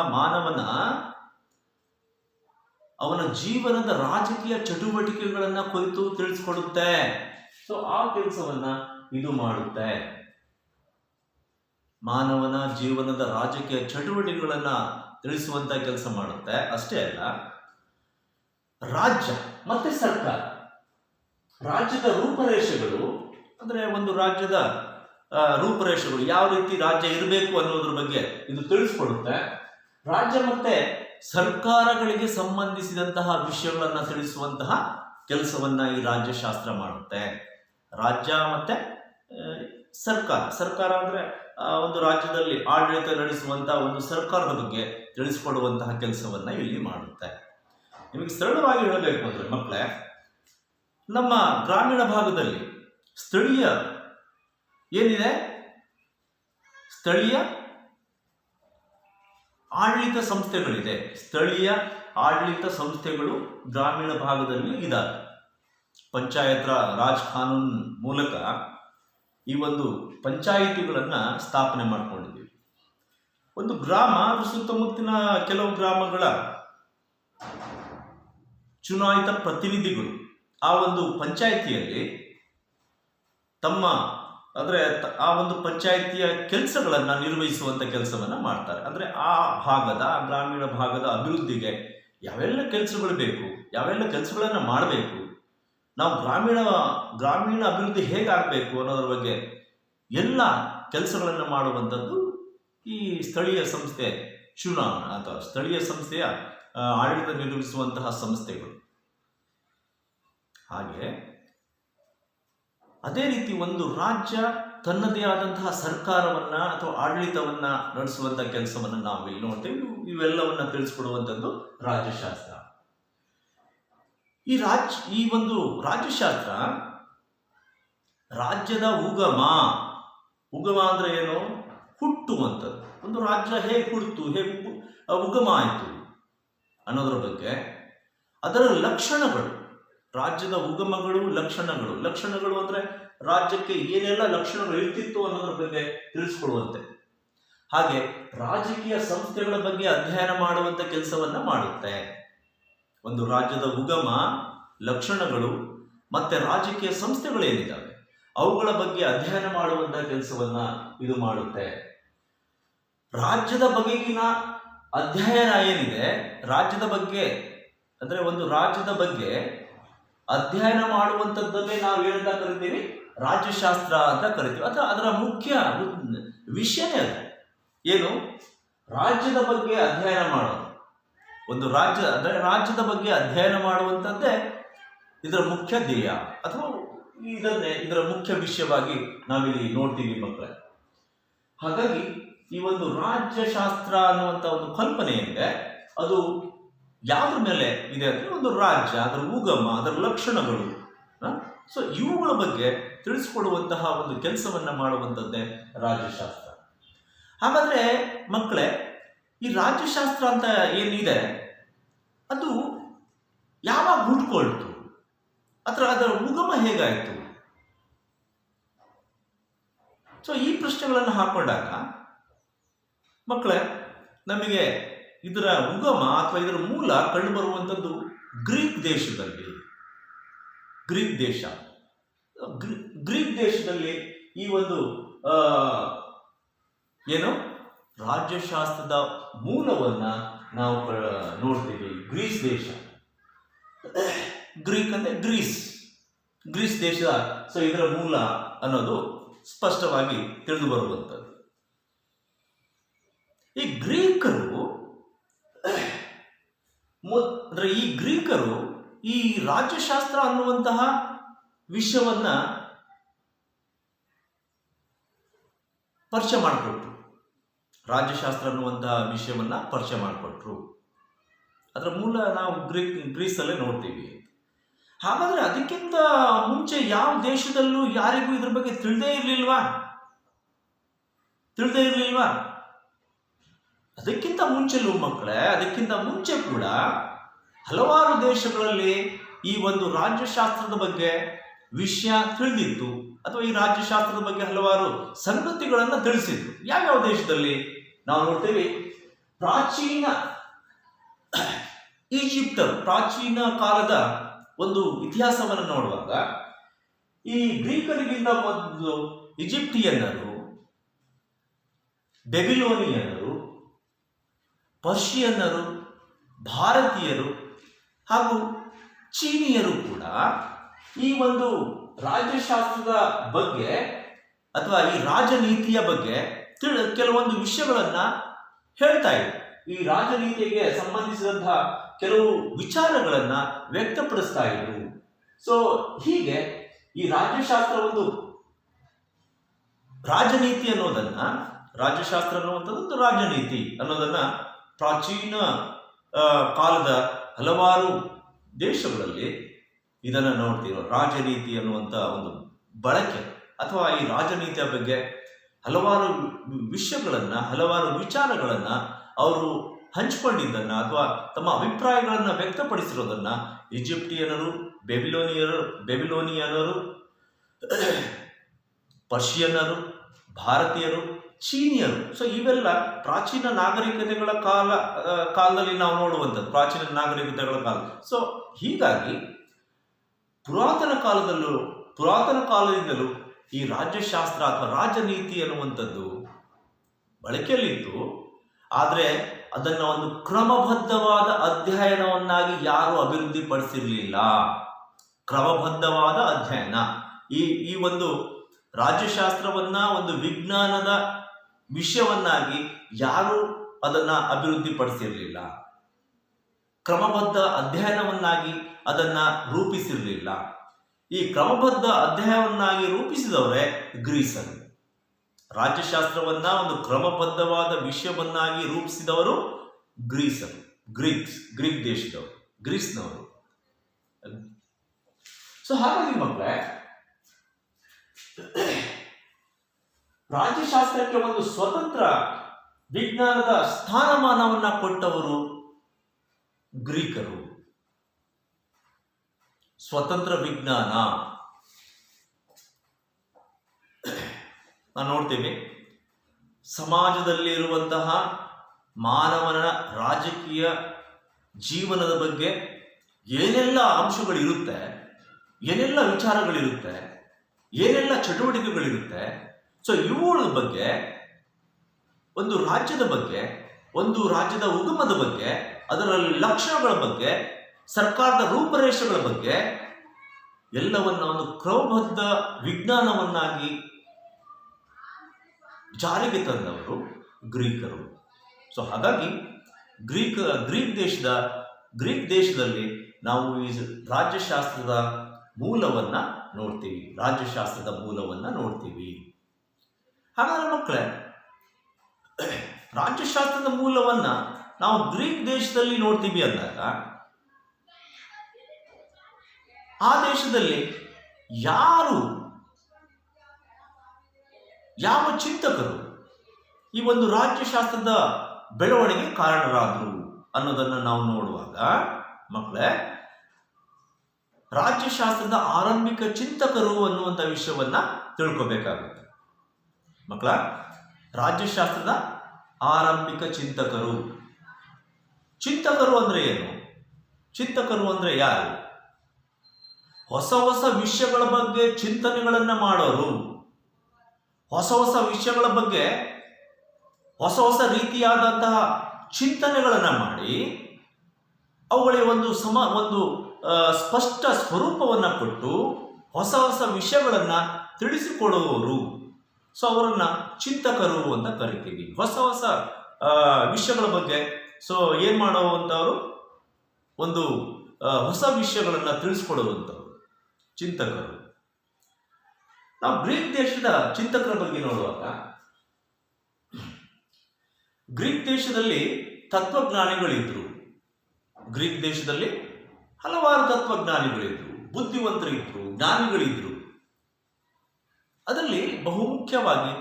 ಅವನ ಜೀವನದ ರಾಜಕೀಯ ಚಟುವಟಿಕೆಗಳನ್ನ ಕುರಿತು ತಿಳಿಸ್ಕೊಡುತ್ತೆ. ಸೊ ಆ ಕೆಲಸವನ್ನ ಇದು ಮಾಡುತ್ತೆ. ಮಾನವನ ಜೀವನದ ರಾಜಕೀಯ ಚಟುವಟಿಕೆಗಳನ್ನ ತಿಳಿಸುವಂತ ಕೆಲಸ ಮಾಡುತ್ತೆ. ಅಷ್ಟೇ ಅಲ್ಲ, ರಾಜ್ಯ ಮತ್ತೆ ಸರ್ಕಾರ, ರಾಜ್ಯದ ರೂಪರೇಷೆಗಳು, ಅಂದ್ರೆ ಒಂದು ರಾಜ್ಯದ ರೂಪರೇಷೆಗಳು, ಯಾವ ರೀತಿ ರಾಜ್ಯ ಇರಬೇಕು ಅನ್ನೋದ್ರ ಬಗ್ಗೆ ಇದು ತಿಳಿಸ್ಕೊಡುತ್ತೆ. ರಾಜ್ಯ ಮತ್ತೆ ಸರ್ಕಾರಗಳಿಗೆ ಸಂಬಂಧಿಸಿದಂತಹ ವಿಷಯಗಳನ್ನ ತಿಳಿಸುವಂತಹ ಕೆಲಸವನ್ನ ಈ ರಾಜ್ಯಶಾಸ್ತ್ರ ಮಾಡುತ್ತೆ. ರಾಜ್ಯ ಮತ್ತೆ ಸರ್ಕಾರ ಅಂದ್ರೆ ಒಂದು ರಾಜ್ಯದಲ್ಲಿ ಆಡಳಿತ ನಡೆಸುವಂತಹ ಒಂದು ಸರ್ಕಾರದ ಬಗ್ಗೆ ತಿಳಿಸ್ಕೊಡುವಂತಹ ಕೆಲಸವನ್ನ ಇಲ್ಲಿ ಮಾಡುತ್ತೆ. ನಿಮಗೆ ಸರಳವಾಗಿ ಹೇಳಬೇಕು ಅಂದ್ರೆ ಮಕ್ಕಳೇ, ನಮ್ಮ ಗ್ರಾಮೀಣ ಭಾಗದಲ್ಲಿ ಸ್ಥಳೀಯ ಏನಿದೆ, ಸ್ಥಳೀಯ ಆಡಳಿತ ಸಂಸ್ಥೆಗಳಿದೆ. ಸ್ಥಳೀಯ ಆಡಳಿತ ಸಂಸ್ಥೆಗಳು ಗ್ರಾಮೀಣ ಭಾಗದಲ್ಲಿ ಇದ್ದಾವೆ. ಪಂಚಾಯತ್ ರಾಜ್ ಕಾನೂನು ಮೂಲಕ ಈ ಒಂದು ಪಂಚಾಯಿತಿಗಳನ್ನ ಸ್ಥಾಪನೆ ಮಾಡ್ಕೊಂಡಿದ್ದೀವಿ. ಒಂದು ಗ್ರಾಮ ಸುತ್ತಮುತ್ತಲಿನ ಕೆಲವು ಗ್ರಾಮಗಳ ಚುನಾಯಿತ ಪ್ರತಿನಿಧಿಗಳು ಆ ಒಂದು ಪಂಚಾಯಿತಿಯಲ್ಲಿ ಆ ಒಂದು ಪಂಚಾಯಿತಿಯ ಕೆಲಸಗಳನ್ನ ನಿರ್ವಹಿಸುವಂತ ಕೆಲಸವನ್ನ ಮಾಡ್ತಾರೆ. ಅಂದ್ರೆ ಆ ಗ್ರಾಮೀಣ ಭಾಗದ ಅಭಿವೃದ್ಧಿಗೆ ಯಾವೆಲ್ಲ ಕೆಲಸಗಳು ಬೇಕು, ಯಾವೆಲ್ಲ ಕೆಲಸಗಳನ್ನ ಮಾಡಬೇಕು, ನಾವು ಗ್ರಾಮೀಣ ಅಭಿವೃದ್ಧಿ ಹೇಗಾಗಬೇಕು ಅನ್ನೋದ್ರ ಬಗ್ಗೆ ಎಲ್ಲ ಕೆಲಸಗಳನ್ನು ಮಾಡುವಂಥದ್ದು ಈ ಸ್ಥಳೀಯ ಸಂಸ್ಥೆ ಚುನಾವಣಾ ಅಥವಾ ಸ್ಥಳೀಯ ಸಂಸ್ಥೆಯ ಆಡಳಿತ ನಿರ್ವಹಿಸುವಂತಹ ಸಂಸ್ಥೆಗಳು. ಹಾಗೆ ಅದೇ ರೀತಿ ಒಂದು ರಾಜ್ಯ ತನ್ನದೇ ಆದಂತಹ ಸರ್ಕಾರವನ್ನ ಅಥವಾ ಆಡಳಿತವನ್ನ ನಡೆಸುವಂತಹ ಕೆಲಸವನ್ನ ನಾವು ಇಲ್ಲಿ ನೋಡ್ತೇವೆ. ಇವೆಲ್ಲವನ್ನ ತಿಳಿಸ್ಕೊಡುವಂಥದ್ದು ರಾಜ್ಯಶಾಸ್ತ್ರ. ಈ ಒಂದು ರಾಜ್ಯಶಾಸ್ತ್ರ ರಾಜ್ಯದ ಉಗಮ ಅಂದ್ರೆ ಏನು, ಹುಟ್ಟುವಂಥದ್ದು. ಒಂದು ರಾಜ್ಯ ಹೇಗೆ ಹುಟ್ಟಿತು, ಹೇಗೆ ಉಗಮ ಆಯಿತು ಅನ್ನೋದ್ರ ಬಗ್ಗೆ, ಅದರ ಲಕ್ಷಣಗಳು, ರಾಜ್ಯದ ಉಗಮಗಳು, ಲಕ್ಷಣಗಳು ಅಂದ್ರೆ ರಾಜ್ಯಕ್ಕೆ ಏನೆಲ್ಲ ಲಕ್ಷಣಗಳು ಇರ್ತಿತ್ತು ಅನ್ನೋದ್ರ ಬಗ್ಗೆ ತಿಳಿಸ್ಕೊಡುವಂತೆ. ಹಾಗೆ ರಾಜಕೀಯ ಸಂಸ್ಥೆಗಳ ಬಗ್ಗೆ ಅಧ್ಯಯನ ಮಾಡುವಂತ ಕೆಲಸವನ್ನ ಮಾಡುತ್ತೆ. ಒಂದು ರಾಜ್ಯದ ಉಗಮ, ಲಕ್ಷಣಗಳು ಮತ್ತೆ ರಾಜಕೀಯ ಸಂಸ್ಥೆಗಳೇನಿದ್ದಾವೆ ಅವುಗಳ ಬಗ್ಗೆ ಅಧ್ಯಯನ ಮಾಡುವಂತಹ ಕೆಲಸವನ್ನ ಇದು ಮಾಡುತ್ತೆ. ರಾಜ್ಯದ ಬಗೆಗಿನ ಅಧ್ಯಯನ ಏನಿದೆ, ರಾಜ್ಯದ ಬಗ್ಗೆ ಅಂದ್ರೆ ಒಂದು ರಾಜ್ಯದ ಬಗ್ಗೆ ಅಧ್ಯಯನ ಮಾಡುವಂಥದ್ದನ್ನೇ ನಾವು ಏನಂತ ಕರಿತೀವಿ, ರಾಜ್ಯಶಾಸ್ತ್ರ ಅಂತ ಕರಿತೀವಿ. ಅಥವಾ ಅದರ ಮುಖ್ಯ ವಿಷಯನೇ ಅದು. ಏನು, ರಾಜ್ಯದ ಬಗ್ಗೆ ಅಧ್ಯಯನ ಮಾಡೋದು. ಒಂದು ರಾಜ್ಯದ ಬಗ್ಗೆ ಅಧ್ಯಯನ ಮಾಡುವಂಥದ್ದೇ ಇದರ ಮುಖ್ಯ ಧ್ಯೇಯ ಅಥವಾ ಇದರ ಮುಖ್ಯ ವಿಷಯವಾಗಿ ನಾವಿಲ್ಲಿ ನೋಡ್ತೀವಿ ಮಕ್ಕಳೇ. ಹಾಗಾಗಿ ಈ ಒಂದು ರಾಜ್ಯಶಾಸ್ತ್ರ ಅನ್ನುವಂಥ ಒಂದು ಕಲ್ಪನೆ ಏನಿದೆ ಅದು ಯಾವ್ದ್ರ ಮೇಲೆ ಇದೆ ಅಂದ್ರೆ ಒಂದು ರಾಜ್ಯ, ಅದರ ಉಗಮ, ಅದರ ಲಕ್ಷಣಗಳು, ಸೊ ಇವುಗಳ ಬಗ್ಗೆ ತಿಳಿಸ್ಕೊಡುವಂತಹ ಒಂದು ಕೆಲಸವನ್ನ ಮಾಡುವಂಥದ್ದೇ ರಾಜ್ಯಶಾಸ್ತ್ರ. ಹಾಗಾದ್ರೆ ಮಕ್ಕಳೇ, ಈ ರಾಜ್ಯಶಾಸ್ತ್ರ ಅಂತ ಏನಿದೆ ಅದು ಯಾವಾಗ ಹುಟ್ಕೊಳ್ತು, ಅದರ ಉಗಮ ಹೇಗಾಯಿತು? ಸೊ ಈ ಪ್ರಶ್ನೆಗಳನ್ನು ಹಾಕೊಂಡಾಗ ಮಕ್ಕಳೇ ನಮಗೆ ಇದರ ಉಗಮ ಅಥವಾ ಇದರ ಮೂಲ ಕಂಡು ಬರುವಂಥದ್ದು ಗ್ರೀಕ್ ದೇಶದಲ್ಲಿ ಈ ಒಂದು ರಾಜ್ಯಶಾಸ್ತ್ರದ ಮೂಲವನ್ನ ನಾವು ನೋಡ್ತೀವಿ. ಗ್ರೀಸ್ ದೇಶ, ಗ್ರೀಕ್ ಅಂದ್ರೆ ಗ್ರೀಸ್ ದೇಶದ ಸೊ ಇದರ ಮೂಲ ಅನ್ನೋದು ಸ್ಪಷ್ಟವಾಗಿ ತಿಳಿದು ಬರುವಂಥದ್ದು. ಈ ಗ್ರೀಕರು ಈ ರಾಜ್ಯಶಾಸ್ತ್ರ ಅನ್ನುವಂತಹ ವಿಷಯವನ್ನ ಪರಿಚಯ ಮಾಡಿಕೊಟ್ರು. ರಾಜ್ಯಶಾಸ್ತ್ರ ಅನ್ನುವಂತಹ ವಿಷಯವನ್ನ ಪರಿಚಯ ಮಾಡಿಕೊಟ್ರು. ಅದರ ಮೂಲ ನಾವು ಗ್ರೀಸಲ್ಲೇ ನೋಡ್ತೀವಿ. ಹಾಗಾದ್ರೆ ಅದಕ್ಕಿಂತ ಮುಂಚೆ ಯಾವ ದೇಶದಲ್ಲೂ ಯಾರಿಗೂ ಇದ್ರ ಬಗ್ಗೆ ತಿಳಿದೇ ಇರಲಿಲ್ವಾ? ಅದಕ್ಕಿಂತ ಮುಂಚೆಲೂ ಮಕ್ಕಳೇ, ಅದಕ್ಕಿಂತ ಮುಂಚೆ ಕೂಡ ಹಲವಾರು ದೇಶಗಳಲ್ಲಿ ಈ ಒಂದು ರಾಜ್ಯಶಾಸ್ತ್ರದ ಬಗ್ಗೆ ವಿಷಯ ತಿಳಿದಿತ್ತು, ಅಥವಾ ಈ ರಾಜ್ಯಶಾಸ್ತ್ರದ ಬಗ್ಗೆ ಹಲವಾರು ಸಂಗತಿಗಳನ್ನು ತಿಳಿಸಿದ್ರು. ಯಾವ್ಯಾವ ದೇಶದಲ್ಲಿ ನಾವು ನೋಡ್ತೇವೆ? ಪ್ರಾಚೀನ ಈಜಿಪ್ಟ್, ಪ್ರಾಚೀನ ಕಾಲದ ಒಂದು ಇತಿಹಾಸವನ್ನು ನೋಡುವಾಗ ಈ ಗ್ರೀಕರಿಗಿಂತ ಮೊದಲು ಈಜಿಪ್ಟಿಯನ್ನರು, ಬೆಬಿಲೋನಿಯನ್ನರು, ಪರ್ಷಿಯನ್ನರು, ಭಾರತೀಯರು ಹಾಗೂ ಚೀನಿಯರು ಕೂಡ ಈ ಒಂದು ರಾಜ್ಯಶಾಸ್ತ್ರದ ಬಗ್ಗೆ ಅಥವಾ ಈ ರಾಜನೀತಿಯ ಬಗ್ಗೆ ಕೆಲವೊಂದು ವಿಷಯಗಳನ್ನ ಹೇಳ್ತಾ ಇದ್ರು. ಈ ರಾಜನೀತಿಗೆ ಸಂಬಂಧಿಸಿದಂತಹ ಕೆಲವು ವಿಚಾರಗಳನ್ನ ವ್ಯಕ್ತಪಡಿಸ್ತಾ ಇದ್ರು. ಸೊ ಹೀಗೆ ಈ ರಾಜ್ಯಶಾಸ್ತ್ರ ಒಂದು ರಾಜನೀತಿ ಅನ್ನೋದನ್ನ, ರಾಜ್ಯಶಾಸ್ತ್ರ ಅನ್ನುವಂಥದ್ದು ರಾಜನೀತಿ ಅನ್ನೋದನ್ನ ಪ್ರಾಚೀನ ಕಾಲದ ಹಲವಾರು ದೇಶಗಳಲ್ಲಿ ಇದನ್ನ ನೋಡ್ತೀವಿ. ರಾಜನೀತಿ ಅನ್ನುವಂಥ ಒಂದು ಬಳಕೆ ಅಥವಾ ಈ ರಾಜನೀತಿಯ ಬಗ್ಗೆ ಹಲವಾರು ವಿಷಯಗಳನ್ನ, ಹಲವಾರು ವಿಚಾರಗಳನ್ನ ಅವರು ಹಂಚಿಕೊಂಡಿದ್ದನ್ನ ಅಥವಾ ತಮ್ಮ ಅಭಿಪ್ರಾಯಗಳನ್ನ ವ್ಯಕ್ತಪಡಿಸಿರೋದನ್ನ ಈಜಿಪ್ಟಿಯನರು, ಬೆಬಿಲೋನಿಯನರು, ಪರ್ಷಿಯನ್ನರು, ಭಾರತೀಯರು, ಚೀನಿಯರು. ಸೊ ಇವೆಲ್ಲ ಪ್ರಾಚೀನ ನಾಗರಿಕತೆಗಳ ಕಾಲದಲ್ಲಿ ನಾವು ನೋಡುವಂಥದ್ದು, ಪ್ರಾಚೀನ ನಾಗರಿಕತೆಗಳ ಕಾಲ. ಸೊ ಹೀಗಾಗಿ ಪುರಾತನ ಕಾಲದಿಂದಲೂ ಈ ರಾಜ್ಯಶಾಸ್ತ್ರ ಅಥವಾ ರಾಜನೀತಿ ಅನ್ನುವಂಥದ್ದು ಬಳಕೆಯಲ್ಲಿತ್ತು. ಆದರೆ ಅದನ್ನು ಒಂದು ಕ್ರಮಬದ್ಧವಾದ ಅಧ್ಯಯನವನ್ನಾಗಿ ಯಾರು ಅಭಿವೃದ್ಧಿಪಡಿಸಿರಲಿಲ್ಲ. ಕ್ರಮಬದ್ಧವಾದ ಅಧ್ಯಯನ, ಈ ಒಂದು ರಾಜ್ಯಶಾಸ್ತ್ರವನ್ನ ಒಂದು ವಿಜ್ಞಾನದ ವಿಷಯವನ್ನಾಗಿ ಯಾರು ಅದನ್ನ ಅಭಿವೃದ್ಧಿಪಡಿಸಿರಲಿಲ್ಲ. ಕ್ರಮಬದ್ಧ ಅಧ್ಯಯನವನ್ನಾಗಿ ಅದನ್ನ ರೂಪಿಸಿರಲಿಲ್ಲ. ಈ ಕ್ರಮಬದ್ಧ ಅಧ್ಯಯನವನ್ನಾಗಿ ರೂಪಿಸಿದವರೇ ಗ್ರೀಸರು. ರಾಜ್ಯಶಾಸ್ತ್ರವನ್ನ ಒಂದು ಕ್ರಮಬದ್ಧವಾದ ವಿಷಯವನ್ನಾಗಿ ರೂಪಿಸಿದವರು ಗ್ರೀಸರು, ಗ್ರೀಕ್ ದೇಶದವರು, ಗ್ರೀಸ್ನವರು. ಸೊ ಹಾಗಾಗಿ ಮಕ್ಕಳೇ, ರಾಜ್ಯಶಾಸ್ತ್ರಕ್ಕೆ ಒಂದು ಸ್ವತಂತ್ರ ವಿಜ್ಞಾನದ ಸ್ಥಾನಮಾನವನ್ನ ಕೊಟ್ಟವರು ಗ್ರೀಕರು. ಸ್ವತಂತ್ರ ವಿಜ್ಞಾನ ನಾವು ನೋಡ್ತೇವೆ. ಸಮಾಜದಲ್ಲಿ ಇರುವಂತಹ ಮಾನವನ ರಾಜಕೀಯ ಜೀವನದ ಬಗ್ಗೆ ಏನೆಲ್ಲ ಅಂಶಗಳಿರುತ್ತೆ, ಏನೆಲ್ಲ ವಿಚಾರಗಳಿರುತ್ತೆ, ಏನೆಲ್ಲ ಚಟುವಟಿಕೆಗಳಿರುತ್ತೆ. ಸೊ ಇವುಗಳ ಬಗ್ಗೆ, ಒಂದು ರಾಜ್ಯದ ಬಗ್ಗೆ, ಒಂದು ರಾಜ್ಯದ ಉಗಮದ ಬಗ್ಗೆ, ಅದರ ಲಕ್ಷಣಗಳ ಬಗ್ಗೆ, ಸರ್ಕಾರದ ರೂಪರೇಷೆಗಳ ಬಗ್ಗೆ ಎಲ್ಲವನ್ನ ಒಂದು ಕ್ರಮಬದ್ಧ ವಿಜ್ಞಾನವನ್ನಾಗಿ ಜಾರಿಗೆ ತಂದವರು ಗ್ರೀಕರು. ಸೊ ಹಾಗಾಗಿ ಗ್ರೀಕ್ ದೇಶದಲ್ಲಿ ನಾವು ಈ ರಾಜ್ಯಶಾಸ್ತ್ರದ ಮೂಲವನ್ನ ನೋಡ್ತೀವಿ. ಹಾಗಾದ್ರೆ ಮಕ್ಕಳೇ, ರಾಜ್ಯಶಾಸ್ತ್ರದ ಮೂಲವನ್ನ ನಾವು ಗ್ರೀಕ್ ದೇಶದಲ್ಲಿ ನೋಡ್ತೀವಿ ಅಂದಾಗ, ಆ ದೇಶದಲ್ಲಿ ಯಾವ ಚಿಂತಕರು ಈ ಒಂದು ರಾಜ್ಯಶಾಸ್ತ್ರದ ಬೆಳವಣಿಗೆ ಕಾರಣರಾದರು ಅನ್ನೋದನ್ನ ನಾವು ನೋಡುವಾಗ ಮಕ್ಕಳೇ, ರಾಜ್ಯಶಾಸ್ತ್ರದ ಆರಂಭಿಕ ಚಿಂತಕರು ಅನ್ನುವಂಥ ವಿಷಯವನ್ನ ತಿಳ್ಕೋಬೇಕಾಗುತ್ತೆ. ಮಕ್ಕಳ, ರಾಜ್ಯಶಾಸ್ತ್ರದ ಆರಂಭಿಕ ಚಿಂತಕರು ಅಂದ್ರೆ ಏನು? ಚಿಂತಕರು ಅಂದ್ರೆ ಯಾರು? ಹೊಸ ವಿಷಯಗಳ ಬಗ್ಗೆ ಚಿಂತನೆಗಳನ್ನ ಮಾಡೋರು, ಹೊಸ ವಿಷಯಗಳ ಬಗ್ಗೆ ಹೊಸ ರೀತಿಯಾದಂತಹ ಚಿಂತನೆಗಳನ್ನ ಮಾಡಿ ಅವುಗಳಿಗೆ ಒಂದು ಸ್ಪಷ್ಟ ಸ್ವರೂಪವನ್ನ ಕೊಟ್ಟು ಹೊಸ ವಿಷಯಗಳನ್ನ ತಿಳಿಸಿಕೊಡುವವರು. ಸೊ ಅವರನ್ನ ಚಿಂತಕರು ಅಂತ ಕರಿತೀವಿ. ಹೊಸ ವಿಷಯಗಳ ಬಗ್ಗೆ ಏನ್ ಮಾಡುವಂತವರು, ಒಂದು ಹೊಸ ವಿಷಯಗಳನ್ನ ತಿಳಿಸ್ಕೊಡುವಂಥವ್ರು ಚಿಂತಕರು. ನಾವು ಗ್ರೀಕ್ ದೇಶದ ಚಿಂತಕರ ಬಗ್ಗೆ ನೋಡುವಾಗ, ಗ್ರೀಕ್ ದೇಶದಲ್ಲಿ ತತ್ವಜ್ಞಾನಿಗಳಿದ್ರು. ಗ್ರೀಕ್ ದೇಶದಲ್ಲಿ ಹಲವಾರು ತತ್ವಜ್ಞಾನಿಗಳಿದ್ರು. ಬುದ್ಧಿವಂತರಿದ್ರು, ಜ್ಞಾನಿಗಳಿದ್ರು. ಅದರಲ್ಲಿ ಬಹುಮುಖ್ಯವಾಗಿ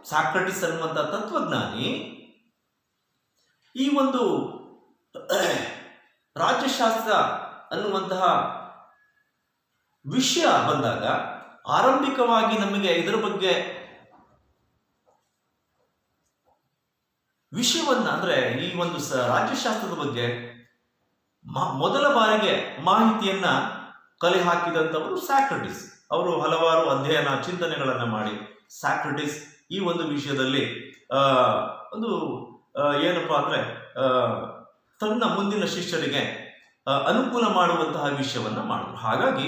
ಸಾಕ್ರಟಿಸ್ ಅನ್ನುವಂಥ ತತ್ವಜ್ಞಾನಿ ಈ ಒಂದು ರಾಜ್ಯಶಾಸ್ತ್ರ ಅನ್ನುವಂತಹ ವಿಷಯ ಬಂದಾಗ ಆರಂಭಿಕವಾಗಿ ನಮಗೆ ಇದರ ಬಗ್ಗೆ ವಿಷಯವನ್ನ ಅಂದ್ರೆ ಈ ಒಂದು ರಾಜ್ಯಶಾಸ್ತ್ರದ ಬಗ್ಗೆ ಮೊದಲ ಬಾರಿಗೆ ಮಾಹಿತಿಯನ್ನ ಕಲೆ ಹಾಕಿದಂಥವರು ಸಾಕ್ರಟಿಸ್. ಅವರು ಹಲವಾರು ಅಧ್ಯಯನ ಚಿಂತನೆಗಳನ್ನ ಮಾಡಿ ಸಾಕ್ರಟಿಸ್ ಈ ಒಂದು ವಿಷಯದಲ್ಲಿ ಒಂದು ಏನಪ್ಪಾ ಅಂದ್ರೆ ತನ್ನ ಮುಂದಿನ ಶಿಷ್ಯರಿಗೆ ಅನುಕೂಲ ಮಾಡುವಂತಹ ವಿಷಯವನ್ನ ಮಾಡಿದ್ರು. ಹಾಗಾಗಿ